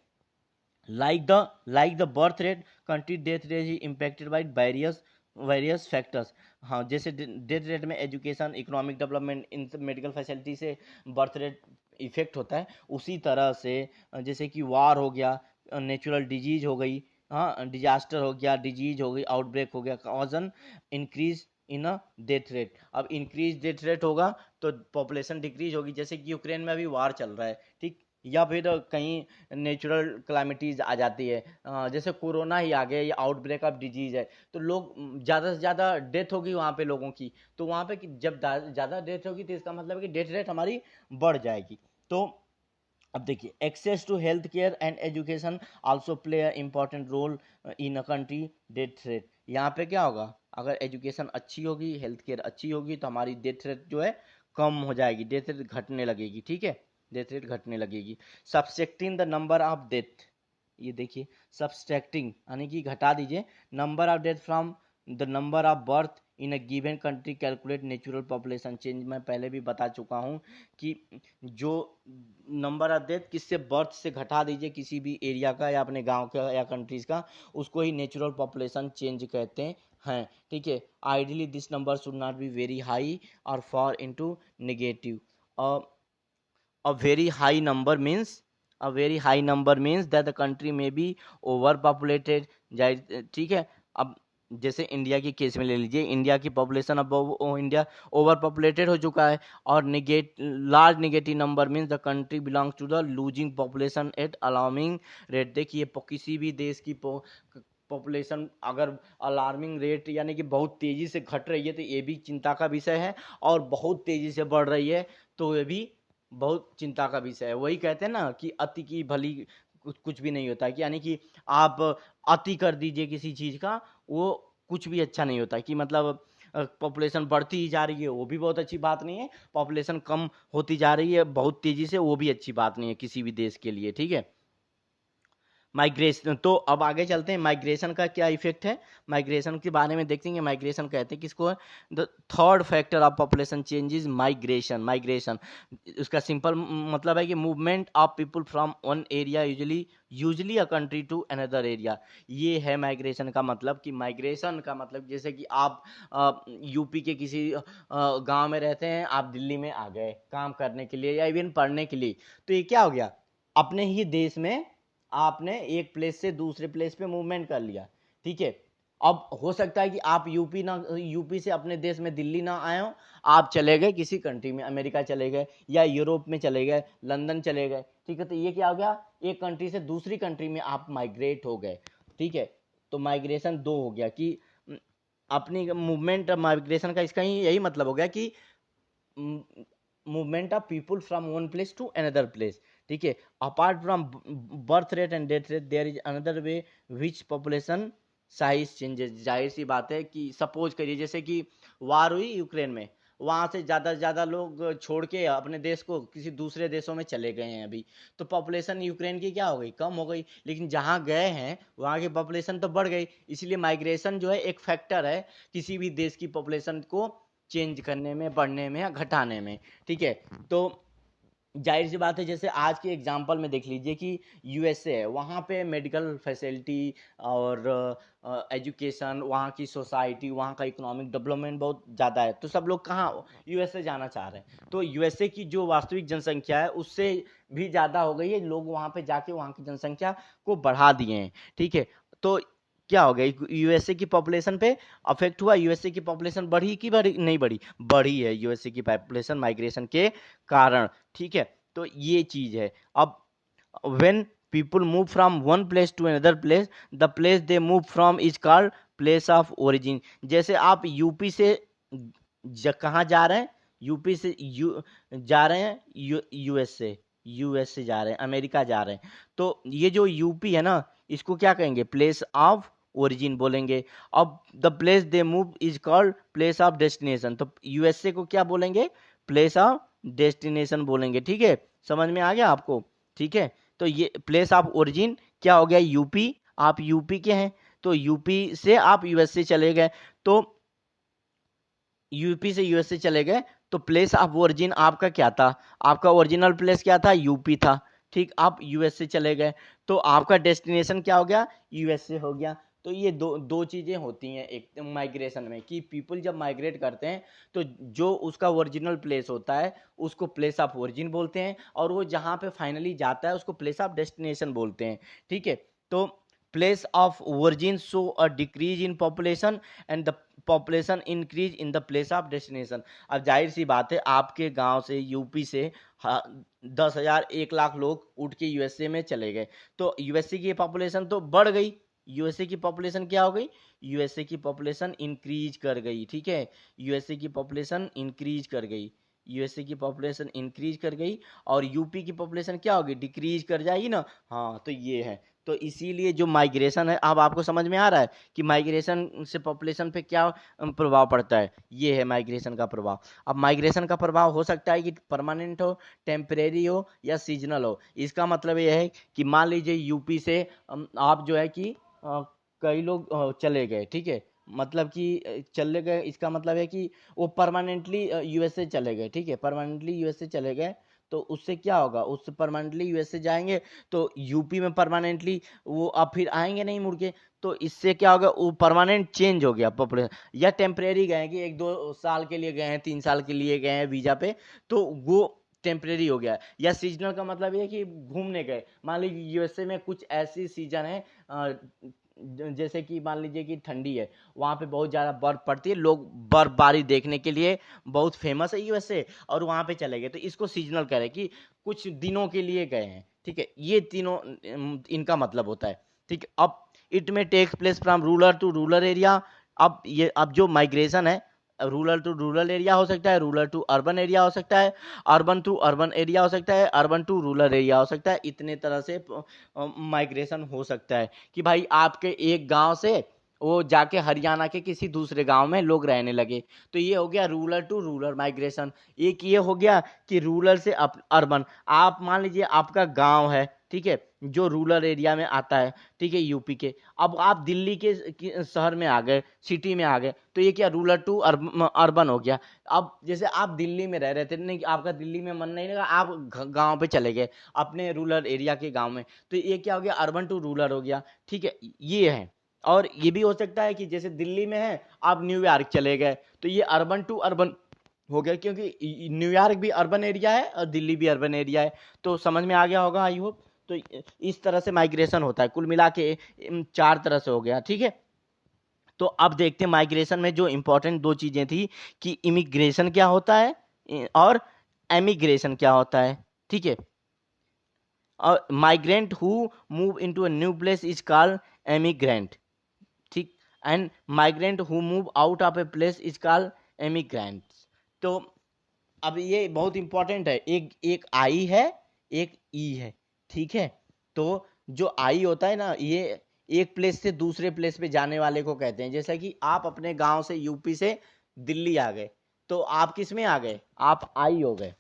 like the birth rate, country death rate is impacted by various factors। हाँ, जैसे डेथ रेट में एजुकेशन, इकोनॉमिक डेवलपमेंट, इन मेडिकल फैसिलिटी से बर्थ रेट इफेक्ट होता है। उसी तरह से जैसे कि वार हो गया, नेचुरल डिजीज हो गई, हाँ डिजास्टर हो गया, डिजीज हो गई, आउटब्रेक हो गया, cause an increase in a death rate. अब इंक्रीज डेथ रेट होगा तो पॉपुलेशन डिक्रीज होगी, जैसे कि यूक्रेन में अभी वार चल रहा है, ठीक, या फिर कहीं नेचुरल क्लामिटीज आ जाती है, जैसे कोरोना ही आ गया, या आउटब्रेक ऑफ डिजीज है, तो लोग ज़्यादा से ज़्यादा डेथ होगी वहाँ पे लोगों की, तो वहाँ पे जब ज़्यादा डेथ होगी तो इसका मतलब है कि डेथ रेट हमारी बढ़ जाएगी। तो अब देखिए, access to health care and education also play a important role in a country death rate. यहाँ पे क्या होगा, अगर एजुकेशन अच्छी होगी, हेल्थ केयर अच्छी होगी तो हमारी डेथ रेट जो है कम हो जाएगी, डेथ रेट घटने लगेगी। ठीक है, डेथ रेट घटने लगेगी। Subtracting the number of death, ये देखिए, सब्सट्रैक्टिंग यानी कि घटा दीजिए, number of death from the number of birth in a given country calculate natural population change. मैं पहले भी बता चुका हूँ कि जो नंबर ऑफ डेथ किससे, बर्थ से घटा दीजिए किसी भी एरिया का या अपने गांव का या कंट्रीज का, उसको ही नेचुरल पॉपुलेशन चेंज कहते हैं। ठीक है, ideally this number should not be very high और far into negative. a very high number means a very high number means that the country may be overpopulated। ठीक है, अब जैसे इंडिया की केस में ले लीजिए, इंडिया की पॉपुलेशन अब इंडिया ओवर पॉपुलेटेड हो चुका है, और large negative number means the country belongs to the losing population at alarming rate. देखिए, किसी भी देश की पॉपुलेशन अगर अलार्मिंग रेट यानी कि बहुत तेज़ी से घट रही है तो ये भी चिंता का विषय है, और बहुत तेज़ी से बढ़ रही है तो ये भी बहुत चिंता का विषय है। वही कहते हैं ना कि अति की भली कुछ भी नहीं होता है, कि यानी कि आप अति कर दीजिए किसी चीज़ का, वो कुछ भी अच्छा नहीं होता, कि मतलब पॉपुलेशन बढ़ती ही जा रही है वो भी बहुत अच्छी बात नहीं है, पॉपुलेशन कम होती जा रही है बहुत तेज़ी से वो भी अच्छी बात नहीं है किसी भी देश के लिए। ठीक है, माइग्रेशन, तो अब आगे चलते हैं, माइग्रेशन का क्या इफेक्ट है, माइग्रेशन के बारे में देखेंगे। माइग्रेशन कहते हैं किसको, the third factor of population changes migration. Migration उसका सिंपल मतलब है कि movement of people from one area usually a country to another area. ये है माइग्रेशन का मतलब, कि माइग्रेशन का मतलब जैसे कि आप यूपी के किसी गांव में रहते हैं, आप दिल्ली में आ गए काम करने के लिए या इवन पढ़ने के लिए, तो ये क्या हो गया, अपने ही देश में आपने एक प्लेस से दूसरे प्लेस पे मूवमेंट कर लिया। ठीक है, अब हो सकता है कि आप यूपी से अपने देश में दिल्ली ना आए हो, आप चले गए किसी कंट्री में, अमेरिका चले गए या यूरोप में चले गए, लंदन चले गए। ठीक है, तो ये क्या हो गया, एक कंट्री से दूसरी कंट्री में आप माइग्रेट हो गए। ठीक है, तो माइग्रेशन दो हो गया, कि अपनी मूवमेंट माइग्रेशन का इसका ही यही मतलब हो गया कि movement of people from one place to another place. ठीक है, apart from birth rate and death rate there is another way which population size changes. जाहिर सी बात है कि सपोज करिए जैसे कि वार हुई यूक्रेन में, वहाँ से ज़्यादा लोग छोड़ के अपने देश को किसी दूसरे देशों में चले गए हैं अभी, तो पॉपुलेशन यूक्रेन की क्या हो गई, कम हो गई, लेकिन जहाँ गए हैं वहाँ की पॉपुलेशन तो बढ़ गई। इसलिए माइग्रेशन जो है एक फैक्टर है किसी भी देश की पॉपुलेशन को चेंज करने में, बढ़ने में या घटाने में। ठीक है, तो जाहिर सी बात है, जैसे आज के एग्जांपल में देख लीजिए कि यूएसए है, वहाँ पे मेडिकल फैसिलिटी और एजुकेशन, वहाँ की सोसाइटी, वहाँ का इकोनॉमिक डेवलपमेंट बहुत ज़्यादा है, तो सब लोग कहाँ यूएसए जाना चाह रहे हैं। तो यूएसए की जो वास्तविक जनसंख्या है उससे भी ज़्यादा हो गई है, लोग वहाँ पे जाके वहाँ की जनसंख्या को बढ़ा दिए हैं। ठीक है, तो क्या हो गया, यूएसए की पॉपुलेशन पे अफेक्ट हुआ, यूएसए की पॉपुलेशन बढ़ी कि बढ़ी, नहीं बढ़ी, बढ़ी है यूएसए की पॉपुलेशन माइग्रेशन के कारण। ठीक है, तो ये चीज है। अब when people move from one place to another place, the place they move from is called place of origin। जैसे आप यूपी से कहाँ जा रहे हैं, यूपी से जा रहे हैं यूएस से, यूएस से जा रहे हैं, अमेरिका जा रहे हैं, तो ये जो यूपी है ना, इसको क्या कहेंगे, प्लेस ऑफ ओरिजिन बोलेंगे। अब the place they move is called place of destination, तो यूएसए को क्या बोलेंगे, प्लेस ऑफ डेस्टिनेशन बोलेंगे। ठीक है, समझ में आ गया आपको? ठीक है, तो ये प्लेस ऑफ ओरिजिन क्या हो गया, यूपी, आप यूपी के हैं, तो यूपी से आप यूएसए चले गए, तो यूपी से यूएसए चले गए, तो प्लेस ऑफ ओरिजिन आपका क्या था, आपका ओरिजिनल प्लेस क्या था, यूपी था। ठीक, आप यूएसए चले गए, तो आपका डेस्टिनेशन क्या हो गया, यूएसए हो गया। तो ये दो चीज़ें होती हैं एक माइग्रेशन में, कि पीपल जब माइग्रेट करते हैं तो जो उसका ओरिजिनल प्लेस होता है उसको प्लेस ऑफ ओरिजिन बोलते हैं, और वो जहाँ पे फाइनली जाता है उसको प्लेस ऑफ डेस्टिनेशन बोलते हैं। ठीक है, तो place of origin show a decrease in population and the population increase in the place of destination. अब जाहिर सी बात है, आपके गांव से, यूपी से 10,000 1 लाख लोग उठ के यूएसए में चले गए, तो यूएसए की पॉपुलेशन तो बढ़ गई, यूएसए की पॉपुलेशन क्या हो गई, यूएसए की पॉपुलेशन इंक्रीज कर गई। ठीक है, यूएसए की पॉपुलेशन इंक्रीज कर गई, यूएसए की पॉपुलेशन इंक्रीज कर गई, और यूपी की पॉपुलेशन क्या होगी, डिक्रीज कर जाएगी ना। हाँ, तो ये है, तो इसीलिए जो माइग्रेशन है, अब आपको समझ में आ रहा है कि माइग्रेशन से पॉपुलेशन पे क्या प्रभाव पड़ता है, ये है माइग्रेशन का प्रभाव। अब माइग्रेशन का प्रभाव हो सकता है कि परमानेंट हो, टेम्परेरी हो, या सीजनल हो। इसका मतलब ये है कि मान लीजिए यूपी से आप जो है कि कई लोग चले गए, ठीक है, मतलब कि चले गए, इसका मतलब है कि वो परमानेंटली यूएसए चले गए। ठीक है, परमानेंटली यूएसए चले गए, तो उससे क्या होगा, उससे परमानेंटली यूएसए जाएंगे, तो यूपी में परमानेंटली वो अब फिर आएंगे नहीं मुड़ के, तो इससे क्या होगा, वो परमानेंट चेंज हो गया पॉपुलेशन। या टेम्परेरी गए कि 1-2 साल के लिए गए हैं, 3 साल के लिए गए हैं वीजा पे, तो वो टेम्परेरी हो गया। या सीजनल का मतलब ये है कि घूमने गए, मान लीजिए यूएसए में कुछ ऐसी सीजन है, जैसे कि मान लीजिए कि ठंडी है, वहाँ पे बहुत ज़्यादा बर्फ पड़ती है, लोग बर्फबारी देखने के लिए बहुत फेमस है यूएसए, और वहाँ पे चले गए, तो इसको सीजनल कह रहे हैं कि कुछ दिनों के लिए गए हैं। ठीक है, ये तीनों इनका मतलब होता है। ठीक है, अब इट में takes place from rural to rural area. अब जो माइग्रेशन है, रूरल टू रूरल एरिया हो सकता है, रूरल टू अर्बन एरिया हो सकता है, अर्बन टू अर्बन एरिया हो सकता है, अर्बन टू रूरल एरिया हो सकता है। इतने तरह से माइग्रेशन हो सकता है कि भाई आपके एक गांव से वो जाके हरियाणा के किसी दूसरे गांव में लोग रहने लगे, तो ये हो गया रूरल टू रूरल माइग्रेशन। एक ये हो गया कि रूरल से अर्बन, आप मान लीजिए आपका गांव है, ठीक है, जो रूरल एरिया में आता है, ठीक है, यूपी के, अब आप दिल्ली के शहर में आ गए, सिटी में आ गए, तो ये क्या, रूरल टू अर्बन हो गया। अब जैसे आप दिल्ली में रह रहे थे, नहीं, आपका दिल्ली में मन नहीं लगा, आप गांव पे चले गए अपने रूरल एरिया के गांव में, तो ये क्या हो गया, अर्बन टू रूरल हो गया। ठीक है, ये है। और ये भी हो सकता है कि जैसे दिल्ली में है, आप न्यूयॉर्क चले गए, तो ये अर्बन टू अर्बन हो गया, क्योंकि न्यूयॉर्क भी अर्बन एरिया है और दिल्ली भी अर्बन एरिया है। तो समझ में आ गया होगा, आई होप। तो इस तरह से माइग्रेशन होता है, कुल मिला के 4 तरह से हो गया। ठीक है, तो अब देखते हैं माइग्रेशन में जो इंपॉर्टेंट 2 चीजें थी, कि इमिग्रेशन क्या होता है और एमिग्रेशन क्या होता है। ठीक है, और migrant who move into a new place is called emigrant. ठीक, and migrant who move out of a place is called emigrant. तो अब ये बहुत इंपॉर्टेंट है, एक एक आई है, एक ई है। ठीक है, तो जो आई होता है ना, ये एक प्लेस से दूसरे प्लेस पे जाने वाले को कहते हैं। जैसा कि आप अपने गांव से, यूपी से दिल्ली आ गए, तो आप किस में आ गए, आप आई हो गए,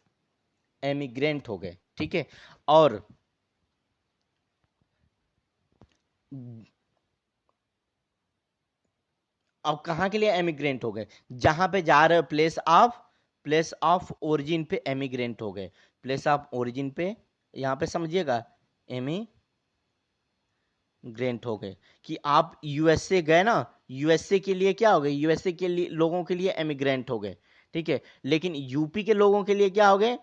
एमिग्रेंट हो गए। ठीक है, और अब कहाँ के लिए एमिग्रेंट हो गए, जहां पे जा रहे हो प्लेस ऑफ ओरिजिन पे एमिग्रेंट हो गए, प्लेस ऑफ ओरिजिन पे, यहाँ पे समझिएगा, एमिग्रेंट हो गए, कि आप यूएसए गए ना, यूएसए के लिए क्या हो गए, यूएसए के लिए लोगों के लिए एमिग्रेंट हो गए। ठीक है, लेकिन यूपी के लोगों के लिए क्या हो गए,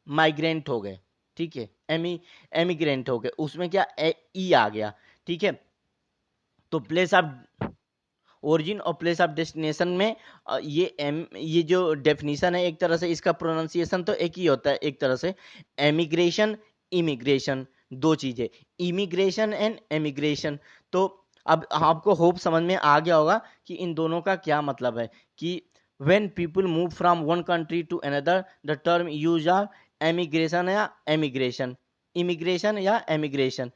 माइग्रेंट हो गए। ठीक है, एमिग्रेंट हो गए, उसमें क्या ई आ गया। ठीक है, तो प्लेस ऑफ ओरिजिन और प्लेस ऑफ डेस्टिनेशन में ये जो डेफिनेशन है, एक तरह से इसका प्रोनाउंसिएशन तो एक ही होता है, एक तरह से एमिग्रेशन, इमिग्रेशन। दो चीजें, इमिग्रेशन एंड एमिग्रेशन। तो अब आपको होप समझ में आ गया होगा कि इन दोनों का क्या मतलब है कि when people move from one country to another the term used are emigration या emigration, इमिग्रेशन या एमिग्रेशन।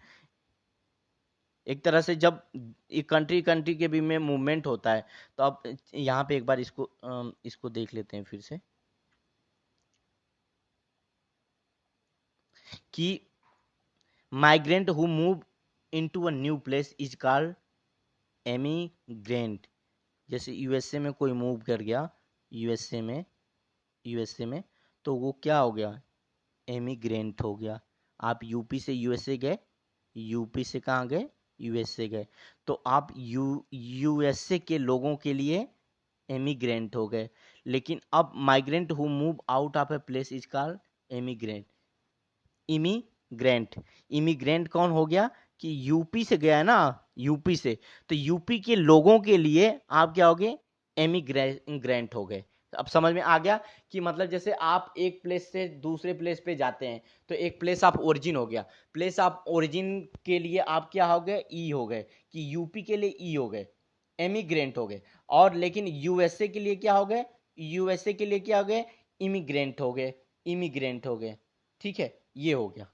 एक तरह से जब एक कंट्री कंट्री के भी में मूवमेंट होता है। तो अब यहाँ पे एक बार इसको देख लेते हैं फिर से कि migrant who move into a new place is called emigrant. जैसे यूएसए में कोई मूव कर गया, यूएसए में यूएसए में तो वो क्या हो गया, एमिग्रेंट हो गया। आप यूपी से यूएसए गए, यूपी से कहाँ गए, यूएसए गए, तो आप यूएसए के लोगों के लिए एमिग्रेंट हो गए। लेकिन अब migrant who move out of a place is called emigrant, immigrant. Immigrant कौन हो गया कि यूपी से गया है ना, यूपी से, तो यूपी के लोगों के लिए आप क्या हो गए, एमिग्रेंट हो गए। अब समझ में आ गया कि मतलब जैसे आप एक प्लेस से दूसरे प्लेस पे जाते हैं तो एक प्लेस ऑफ ओरिजिन हो गया, प्लेस ऑफ ओरिजिन के लिए आप क्या हो गए, ई हो गए, कि यूपी के लिए ई हो गए, एमिग्रेंट हो गए। और लेकिन यूएसए के लिए क्या हो गए, यूएसए के लिए क्या हो गए, इमिग्रेंट हो गए, इमिग्रेंट हो गए। ठीक है, ये हो गया।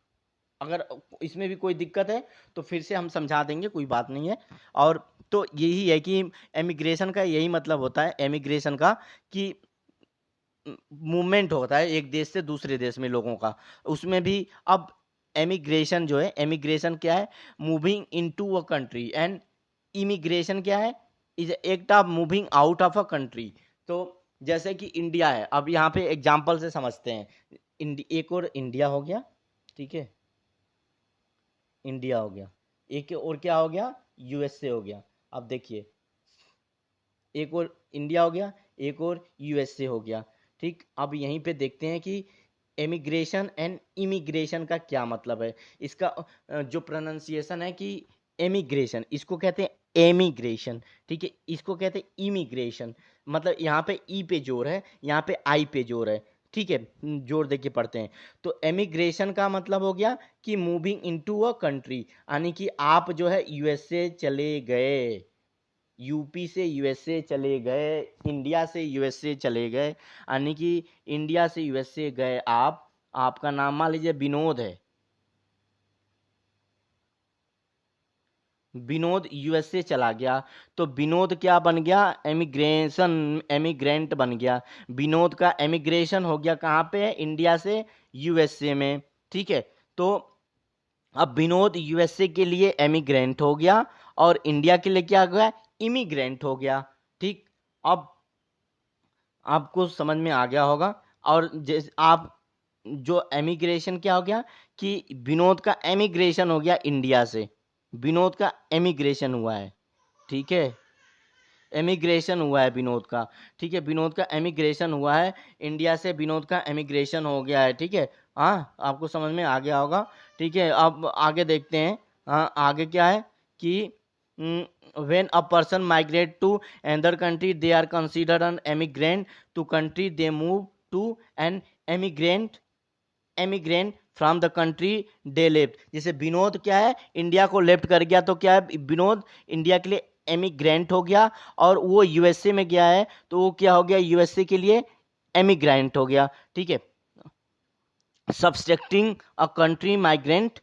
अगर इसमें भी कोई दिक्कत है तो फिर से हम समझा देंगे, कोई बात नहीं है। और तो यही है कि एमिग्रेशन का यही मतलब होता है, एमिग्रेशन का, कि मूवमेंट होता है एक देश से दूसरे देश में लोगों का। उसमें भी अब एमिग्रेशन जो है, एमिग्रेशन क्या है, moving into a country, and immigration क्या है, is act of moving out of a country. तो जैसे कि इंडिया है, अब यहाँ पे एग्जांपल से समझते हैं। एक और इंडिया हो गया, ठीक है, इंडिया हो गया, एक और क्या हो गया, यूएसए हो गया। अब देखिए, एक और इंडिया हो गया, एक और यूएसए हो गया। ठीक, अब यहीं पे देखते हैं कि एमिग्रेशन एंड इमिग्रेशन का क्या मतलब है। इसका जो प्रोनाउंसिएशन है कि एमिग्रेशन, इसको कहते हैं एमिग्रेशन, ठीक है, इसको कहते हैं इमिग्रेशन। मतलब यहाँ पे ई पे जोर है, यहाँ पे आई पे जोर है, ठीक है, जोर दे के पढ़ते हैं। तो एमिग्रेशन का मतलब हो गया कि मूविंग इनटू अ कंट्री, यानी कि आप जो है यूएसए चले गए, यूपी से यूएसए चले गए, इंडिया से यूएसए चले गए, यानी कि इंडिया से यूएसए गए आप, आपका नाम मान लीजिए विनोद है, विनोद यूएसए चला गया, तो विनोद क्या बन गया, एमिग्रेशन, एमिग्रेंट बन गया। विनोद का एमिग्रेशन हो गया कहाँ पे, इंडिया से यूएसए में, ठीक है। तो अब विनोद यूएसए के लिए एमिग्रेंट हो गया और इंडिया के लिए क्या हो गया, इमिग्रेंट हो गया। ठीक, अब आपको समझ में आ गया होगा। और जैसे आप जो एमिग्रेशन क्या हो गया कि विनोद का एमिग्रेशन हो गया इंडिया से, विनोद का एमिग्रेशन हुआ है, ठीक है, एमिग्रेशन हुआ है विनोद का, ठीक है, विनोद का एमिग्रेशन हुआ है, इंडिया से विनोद का एमिग्रेशन हो गया है, ठीक है। हाँ, आपको समझ में आ गया होगा, ठीक है। अब आगे देखते हैं, हाँ आगे क्या है कि when a person migrate to another country they are considered an emigrant to country they move to, an emigrant, emigrant from the country they left. जैसे विनोद क्या है, इंडिया को लेफ्ट कर गया, तो क्या है, विनोद इंडिया के लिए एमिग्रेंट हो गया, और वो यूएसए में गया है तो वो क्या हो गया, यूएसए के लिए एमिग्रेंट हो गया, ठीक है। Subtracting a country migrant,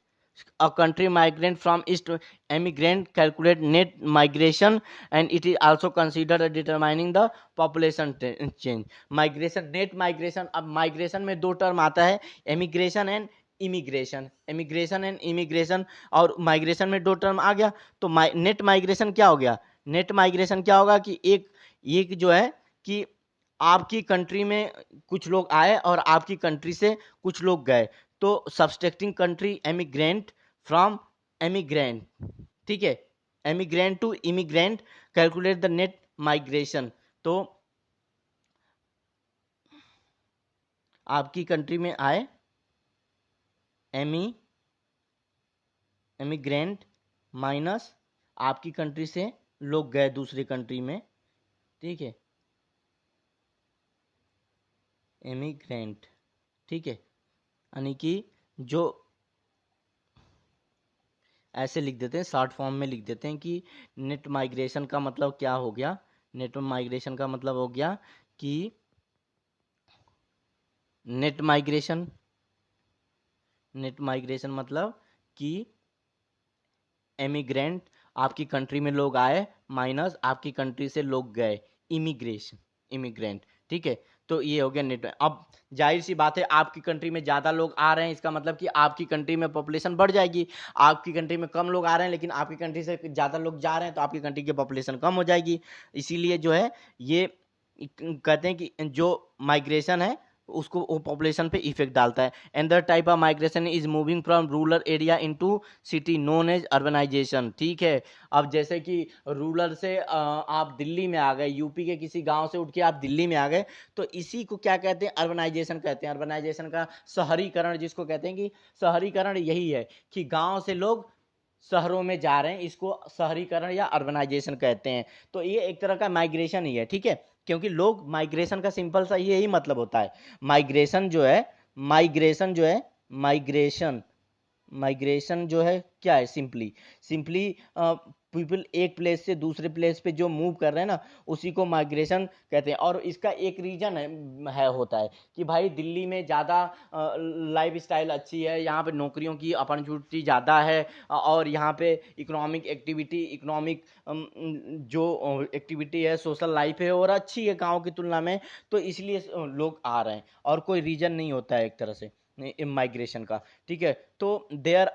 a country migrant from its emigrant calculate net migration, and it is also considered as determining the population change। Migration, net migration, अब माइग्रेशन में दो टर्म आता है, emigration and immigration, emigration and immigration, और migration में दो term आ गया। तो नेट माइग्रेशन क्या हो गया, नेट माइग्रेशन क्या होगा कि एक जो है कि आपकी कंट्री में कुछ लोग आए और आपकी कंट्री से कुछ लोग गए, तो subtracting country emigrant from emigrant, ठीक है, emigrant to immigrant calculate the net migration. तो आपकी कंट्री में आए एमिग्रेंट, माइनस आपकी कंट्री से लोग गए दूसरी कंट्री में, ठीक है, एमिग्रेंट, ठीक है, यानी कि जो ऐसे लिख देते हैं, शॉर्ट फॉर्म में लिख देते हैं कि नेट माइग्रेशन का मतलब क्या हो गया। नेट माइग्रेशन का मतलब हो गया कि नेट माइग्रेशन, नेट माइग्रेशन मतलब कि एमिग्रेंट, आपकी कंट्री में लोग आए माइनस आपकी कंट्री से लोग गए, इमिग्रेशन, इमिग्रेंट। ठीक है, तो ये हो गया नेट। अब जाहिर सी बात है, आपकी कंट्री में ज़्यादा लोग आ रहे हैं, इसका मतलब कि आपकी कंट्री में पॉपुलेशन बढ़ जाएगी। आपकी कंट्री में कम लोग आ रहे हैं लेकिन आपकी कंट्री से ज़्यादा लोग जा रहे हैं, तो आपकी कंट्री की पॉपुलेशन कम हो जाएगी। इसीलिए जो है ये कहते हैं कि जो माइग्रेशन है उसको वो पॉपुलेशन पे इफेक्ट डालता है। And the type of migration is moving from rural area into city known as urbanisation. ठीक है, अब जैसे कि रूरल से आप दिल्ली में आ गए, यूपी के किसी गांव से उठ के आप दिल्ली में आ गए, तो इसी को क्या कहते हैं, अर्बनाइजेशन कहते हैं। अर्बनाइजेशन का शहरीकरण जिसको कहते हैं, कि शहरीकरण यही है कि गांव से लोग शहरों में जा रहे हैं, इसको शहरीकरण या अर्बनाइजेशन कहते हैं। तो ये एक तरह का माइग्रेशन ही है। ठीक है, क्योंकि लोग, माइग्रेशन का सिंपल सा यही मतलब होता है। माइग्रेशन जो है, माइग्रेशन जो है, माइग्रेशन, माइग्रेशन जो है क्या है, सिंपली सिंपली पीपल एक प्लेस से दूसरे प्लेस पे जो मूव कर रहे हैं ना, उसी को माइग्रेशन कहते हैं। और इसका एक रीजन है होता है कि भाई दिल्ली में ज़्यादा लाइफ स्टाइल अच्छी है, यहाँ पे नौकरियों की अपॉर्चुनिटी ज़्यादा है, और यहाँ पे इकोनॉमिक एक्टिविटी, इकोनॉमिक जो एक्टिविटी है, सोशल लाइफ है और अच्छी है गांव की तुलना में, तो इसलिए लोग आ रहे हैं, और कोई रीजन नहीं होता है एक तरह से माइग्रेशन का। ठीक है, तो there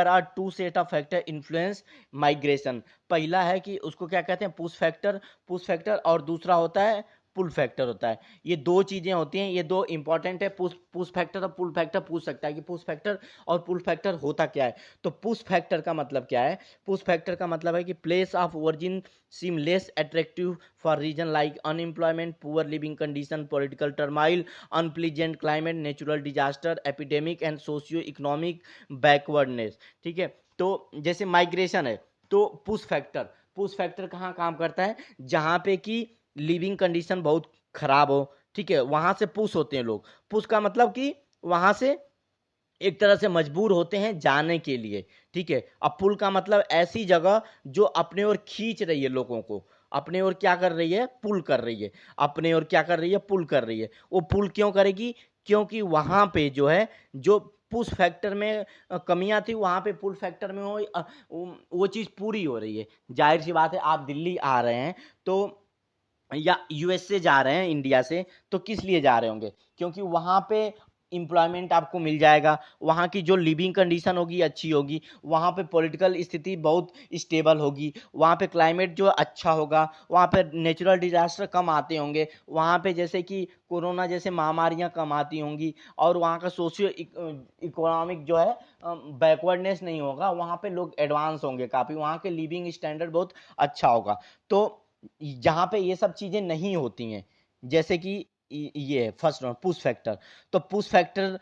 are two set of factor influence migration. पहला है कि उसको क्या कहते हैं, पुश फैक्टर, और दूसरा होता है पुल फैक्टर होता है। ये दो चीजें होती हैं, ये दो इंपॉर्टेंट है। पुश फैक्टर और पुल फैक्टर पूछ सकता है कि पुश फैक्टर और पुल फैक्टर होता क्या है। तो पुश फैक्टर का मतलब क्या है, पुश फैक्टर का मतलब है कि place of origin seem less attractive for region like unemployment, poor living condition, political turmoil, unpleasant climate, natural disaster, epidemic and socio-economic backwardness। ठीक है, तो जैसे माइग्रेशन है, तो पुश फैक्टर कहाँ काम करता है, जहाँ पे कि लिविंग कंडीशन बहुत खराब हो। ठीक है, वहां से पुश होते हैं लोग। पुश का मतलब कि वहां से एक तरह से मजबूर होते हैं जाने के लिए। ठीक है, अब पुल का मतलब ऐसी जगह जो अपने ओर खींच रही है लोगों को, अपने ओर क्या कर रही है, पुल कर रही है, अपने ओर क्या कर रही है, पुल कर रही है। वो पुल क्यों करेगी, क्योंकि वहां पे जो है, जो पुश फैक्टर में कमियां थी, वहां पे पुल फैक्टर में वो चीज पूरी हो रही है। जाहिर सी बात है, आप दिल्ली आ रहे हैं तो, या यूएस से जा रहे हैं इंडिया से, तो किस लिए जा रहे होंगे, क्योंकि वहां पे एम्प्लॉयमेंट आपको मिल जाएगा, वहाँ की जो लिविंग कंडीशन होगी अच्छी होगी, वहाँ पे पॉलिटिकल स्थिति बहुत स्टेबल होगी, वहाँ पे क्लाइमेट जो अच्छा होगा, वहाँ पे नेचुरल डिजास्टर कम आते होंगे, वहाँ पे जैसे कि कोरोना जैसे महामारियाँ कम आती होंगी, और वहाँ का सोशियो इकोनॉमिक जो है बैकवर्डनेस नहीं होगा, वहाँ पे लोग एडवांस होंगे काफ़ी, वहाँ के लिविंग स्टैंडर्ड बहुत अच्छा होगा। तो जहाँ पे ये सब चीज़ें नहीं होती हैं, जैसे कि ये फर्स्ट पुश फैक्टर। तो पुश फैक्टर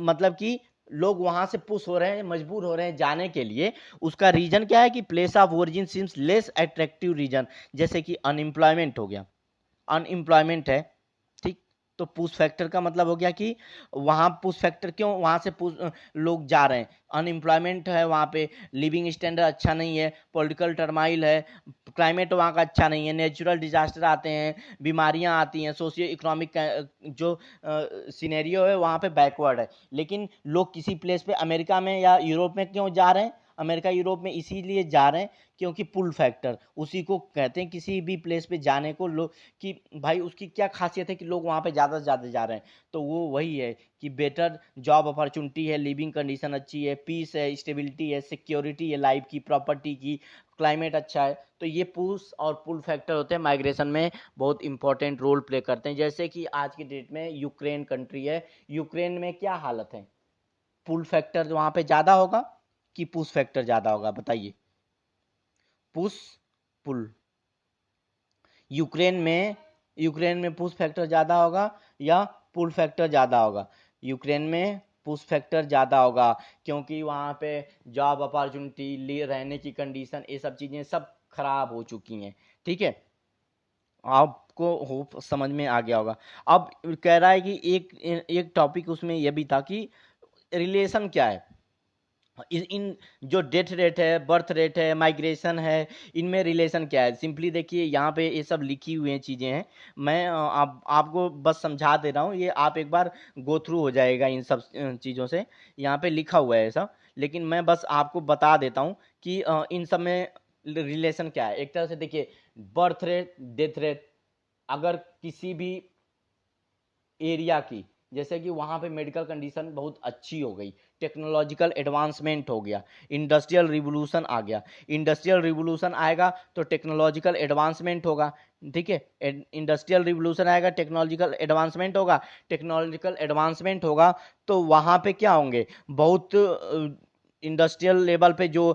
मतलब कि लोग वहां से पुश हो रहे हैं, मजबूर हो रहे हैं जाने के लिए। उसका रीजन क्या है कि place of origin seems less attractive reason, जैसे कि अनएम्प्लॉयमेंट हो गया, अनएम्प्लॉयमेंट है। ठीक, तो पुश फैक्टर का मतलब हो गया कि वहां पुश फैक्टर क्यों, वहां से लोग जा रहे हैं, अनएम्प्लॉयमेंट है वहां पे, लिविंग स्टैंडर्ड अच्छा नहीं है, पॉलिटिकल टर्माइल है, क्लाइमेट वहाँ का अच्छा नहीं है, नेचुरल डिजास्टर आते हैं, बीमारियां आती हैं, सोशियो इकोनॉमिक जो सिनेरियो है वहाँ पे बैकवर्ड है। लेकिन लोग किसी प्लेस पे अमेरिका में या यूरोप में क्यों जा रहे हैं, अमेरिका यूरोप में इसीलिए जा रहे हैं क्योंकि पुल फैक्टर, उसी को कहते हैं किसी भी प्लेस पे जाने को लोग, कि भाई उसकी क्या खासियत है कि लोग वहाँ पे ज़्यादा से ज़्यादा जा रहे हैं। तो वो वही है कि बेटर जॉब अपॉर्चुनिटी है, लिविंग कंडीशन अच्छी है, पीस है, स्टेबिलिटी है, सिक्योरिटी है लाइफ की, प्रॉपर्टी की, क्लाइमेट अच्छा है। तो ये पुश और पुल फैक्टर होते हैं माइग्रेशन में, बहुत इंपॉर्टेंट रोल प्ले करते हैं। जैसे कि आज की डेट में यूक्रेन कंट्री है, यूक्रेन में क्या हालत है, पुल फैक्टर वहां पे ज्यादा होगा कि पुश फैक्टर ज्यादा होगा, बताइए। पुश, पुल, यूक्रेन में, यूक्रेन में पुश फैक्टर ज्यादा होगा या पुल फैक्टर ज्यादा होगा, यूक्रेन में पुश फैक्टर ज्यादा होगा, क्योंकि वहां पे जॉब अपॉर्चुनिटी, रहने की कंडीशन, ये सब चीजें सब खराब हो चुकी हैं। ठीक है, आपको होप समझ में आ गया होगा। अब कह रहा है कि एक एक टॉपिक उसमें यह भी था कि रिलेशन क्या है, इन जो डेथ रेट है, बर्थ रेट है, माइग्रेशन है, इनमें रिलेशन क्या है? सिंपली देखिए, यहाँ पे ये सब लिखी हुई हैं चीज़ें हैं। मैं आपको बस समझा दे रहा हूँ, ये आप एक बार गो थ्रू हो जाएगा इन सब चीज़ों से। यहाँ पे लिखा हुआ है ऐसा, लेकिन मैं बस आपको बता देता हूँ कि इन सब में रिलेशन क्या है। एक तरह से देखिए, बर्थ रेट, डेथ रेट, अगर किसी भी एरिया की, जैसे कि वहाँ पे मेडिकल कंडीशन बहुत अच्छी हो गई, टेक्नोलॉजिकल एडवांसमेंट हो गया, इंडस्ट्रियल रिवोल्यूशन आ गया, इंडस्ट्रियल रिवोल्यूशन आएगा तो टेक्नोलॉजिकल एडवांसमेंट होगा, ठीक है। इंडस्ट्रियल रिवोल्यूशन आएगा, टेक्नोलॉजिकल एडवांसमेंट होगा, टेक्नोलॉजिकल एडवांसमेंट होगा तो वहाँ पे क्या होंगे, बहुत इंडस्ट्रियल लेवल पे जो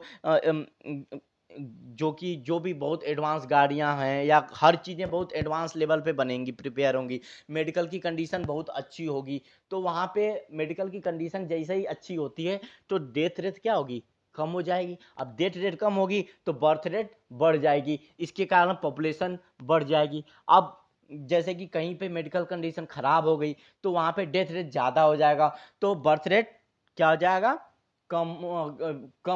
भी बहुत एडवांस गाड़ियां हैं या हर चीज़ें बहुत एडवांस लेवल पे बनेंगी, प्रिपेयर होंगी, मेडिकल की कंडीशन बहुत अच्छी होगी, तो वहाँ पे मेडिकल की कंडीशन जैसे ही अच्छी होती है तो डेथ रेट क्या होगी, कम हो जाएगी। अब डेथ रेट कम होगी तो बर्थ रेट बढ़ जाएगी, इसके कारण पॉपुलेशन बढ़ जाएगी। अब जैसे कि कहीं पे मेडिकल कंडीशन खराब हो गई तो वहाँ पे डेथ रेट ज़्यादा हो जाएगा, तो बर्थ रेट क्या हो जाएगा, कम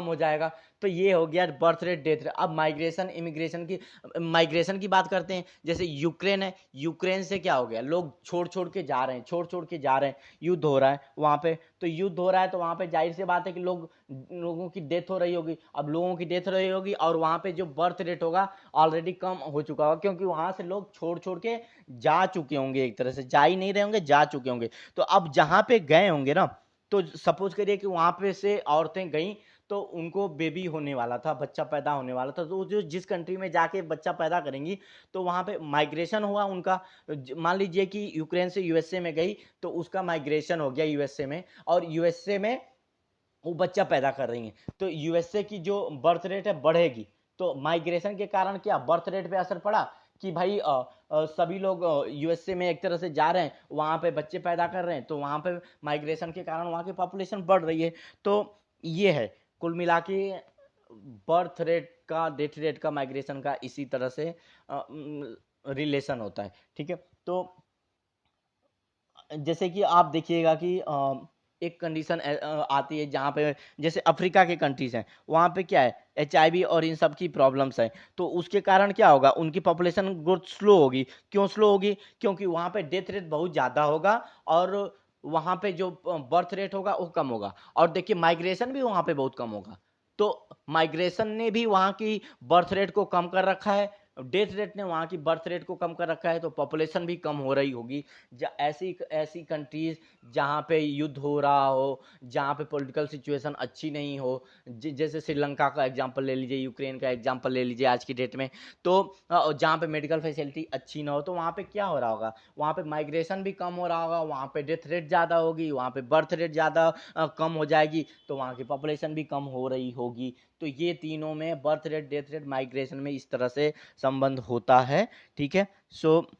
हो जाएगा। तो ये हो गया बर्थ रेट, डेथ रेट। अब माइग्रेशन की बात करते हैं। जैसे यूक्रेन है, यूक्रेन से क्या हो गया, लोग छोड़ छोड़ के जा रहे हैं, छोड़ छोड़ के जा रहे हैं, युद्ध हो रहा है वहाँ पे, तो युद्ध हो रहा है तो वहाँ पे जाहिर सी बात है कि लोगों की डेथ हो रही होगी। अब लोगों की डेथ हो रही होगी और वहाँ पे जो बर्थ रेट होगा ऑलरेडी कम हो चुका होगा, क्योंकि वहाँ से लोग छोड़ छोड़ के जा चुके होंगे, एक तरह से जा ही नहीं रहे होंगे, जा चुके होंगे। तो अब जहाँ पे गए होंगे ना, तो सपोज करिए कि वहां पे से औरतें गई तो उनको बेबी होने वाला था, बच्चा पैदा होने वाला था, तो जो जिस कंट्री में जाके बच्चा पैदा करेंगी तो वहां पे माइग्रेशन हुआ उनका। मान लीजिए कि यूक्रेन से यूएसए में गई तो उसका माइग्रेशन हो गया यूएसए में, और यूएसए में वो बच्चा पैदा कर रही हैं, तो यूएसए की जो बर्थ रेट है बढ़ेगी। तो माइग्रेशन के कारण क्या बर्थ रेट पे असर पड़ा कि भाई सभी लोग यूएसए में एक तरह से जा रहे हैं, वहां पे बच्चे पैदा कर रहे हैं, तो वहां पे माइग्रेशन के कारण वहां की पॉपुलेशन बढ़ रही है। तो ये है कुल मिला के बर्थ रेट का, डेथ रेट का, माइग्रेशन का इसी तरह से रिलेशन होता है, ठीक है। तो जैसे कि आप देखिएगा कि एक कंडीशन आती है जहाँ पे, जैसे अफ्रीका के कंट्रीज हैं, वहाँ पे क्या है, HIV और इन सब की प्रॉब्लम्स है, तो उसके कारण क्या होगा, उनकी पॉपुलेशन ग्रोथ स्लो होगी। क्यों स्लो होगी, क्योंकि वहाँ पे डेथ रेट बहुत ज़्यादा होगा और वहाँ पे जो बर्थ रेट होगा वो कम होगा, और देखिए माइग्रेशन भी वहाँ पे बहुत कम होगा। तो माइग्रेशन ने भी वहाँ की बर्थ रेट को कम कर रखा है, डेथ रेट ने वहाँ की बर्थ रेट को कम कर रखा है, तो पॉपुलेशन भी कम हो रही होगी। ऐसी ऐसी कंट्रीज जहाँ पे युद्ध हो रहा हो, जहाँ पे पॉलिटिकल सिचुएशन अच्छी नहीं हो, जैसे श्रीलंका का एग्जांपल ले लीजिए, यूक्रेन का एग्जांपल ले लीजिए आज की डेट में, तो जहाँ पे मेडिकल फैसिलिटी अच्छी ना हो, तो वहाँ पे क्या हो रहा होगा, वहाँ पे माइग्रेशन भी कम हो रहा होगा, वहाँ पे डेथ रेट ज़्यादा होगी, वहाँ पे बर्थ रेट ज़्यादा कम हो जाएगी, तो वहाँ की पॉपुलेशन भी कम हो रही होगी। तो ये तीनों में birth rate, death rate, migration में इस तरह से संबंध होता है, ठीक है। सो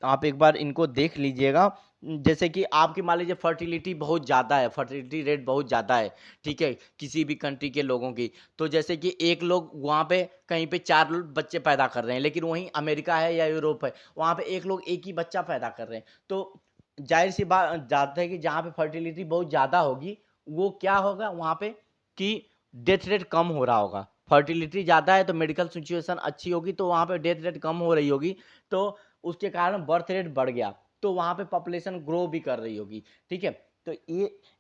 आप एक बार इनको देख लीजिएगा। जैसे कि आपकी मान लीजिए फर्टिलिटी बहुत ज़्यादा है, फर्टिलिटी रेट बहुत ज़्यादा है, ठीक है, किसी भी कंट्री के लोगों की, तो जैसे कि एक लोग वहाँ पे कहीं पे 4 बच्चे पैदा कर रहे हैं, लेकिन वहीं अमेरिका है या यूरोप है, वहाँ पे एक लोग एक ही बच्चा पैदा कर रहे हैं, तो जाहिर सी बात जाता है कि जहाँ पे फर्टिलिटी बहुत ज़्यादा होगी, वो क्या होगा वहाँ पे कि डेथ रेट कम हो रहा होगा। फर्टिलिटी ज़्यादा है तो मेडिकल सिचुएशन अच्छी होगी, तो वहाँ पे डेथ रेट कम हो रही होगी, तो उसके कारण बर्थ रेट बढ़ गया, तो वहां पे पॉपुलेशन ग्रो भी कर रही होगी, ठीक है। तो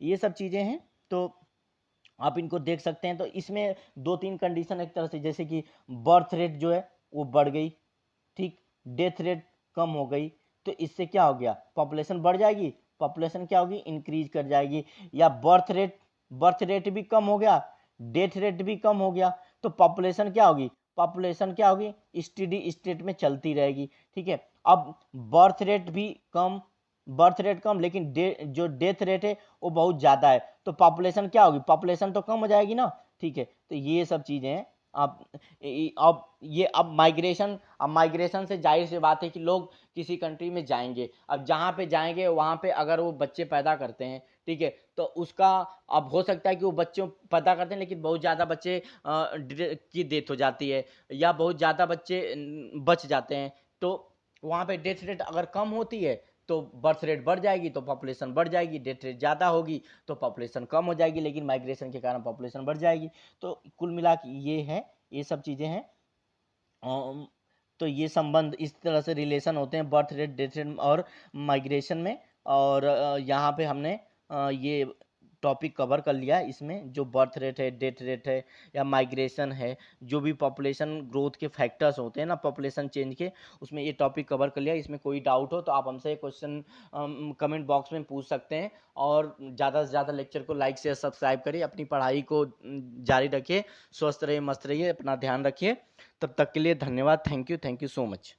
ये सब चीजें हैं, तो आप इनको देख सकते हैं। तो इसमें दो तीन कंडीशन एक तरह से, जैसे कि बर्थ रेट जो है वो बढ़ गई, ठीक, डेथ रेट कम हो गई, तो इससे क्या हो गया, पॉपुलेशन बढ़ जाएगी, पॉपुलेशन क्या होगी, इंक्रीज कर जाएगी। या बर्थ रेट भी कम हो गया, डेथ रेट भी कम हो गया, तो पॉपुलेशन क्या होगी, पॉपुलेशन क्या होगी, स्टेडी स्टेट में चलती रहेगी, ठीक है। अब बर्थ रेट भी कम, बर्थ रेट कम, लेकिन जो डेथ रेट है वो बहुत ज्यादा है, तो पॉपुलेशन क्या होगी, पॉपुलेशन तो कम हो जाएगी ना, ठीक है। तो ये सब चीजें हैं। अब अब माइग्रेशन से जाहिर सी बात है कि लोग किसी कंट्री में जाएंगे, अब जहाँ पे जाएंगे वहाँ पे अगर वो बच्चे पैदा करते हैं, ठीक है, तो उसका, अब हो सकता है कि वो बच्चों पैदा करते हैं लेकिन बहुत ज़्यादा बच्चे की डेथ हो जाती है, या बहुत ज़्यादा बच्चे बच जाते हैं, तो वहाँ पे डेथ रेट अगर कम होती है तो बर्थ रेट बढ़ जाएगी तो पॉपुलेशन बढ़ जाएगी, डेथ रेट ज़्यादा होगी तो पॉपुलेशन कम हो जाएगी, लेकिन माइग्रेशन के कारण पॉपुलेशन बढ़ जाएगी। तो कुल मिला के ये है, ये सब चीज़ें हैं। तो ये संबंध इस तरह से रिलेशन होते हैं बर्थ रेट, डेथ रेट और माइग्रेशन में। और यहाँ पे हमने ये टॉपिक कवर कर लिया है। इसमें जो बर्थ रेट है, डेथ रेट है या माइग्रेशन है, जो भी पॉपुलेशन ग्रोथ के फैक्टर्स होते हैं ना पॉपुलेशन चेंज के, उसमें ये टॉपिक कवर कर लिया। इसमें कोई डाउट हो तो आप हमसे क्वेश्चन कमेंट बॉक्स में पूछ सकते हैं। और ज़्यादा से ज़्यादा लेक्चर को लाइक शेयर सब्सक्राइब करिए, अपनी पढ़ाई को जारी रखिए, स्वस्थ रहिए, मस्त रहिए, अपना ध्यान रखिए। तब तक के लिए धन्यवाद। Thank you so much.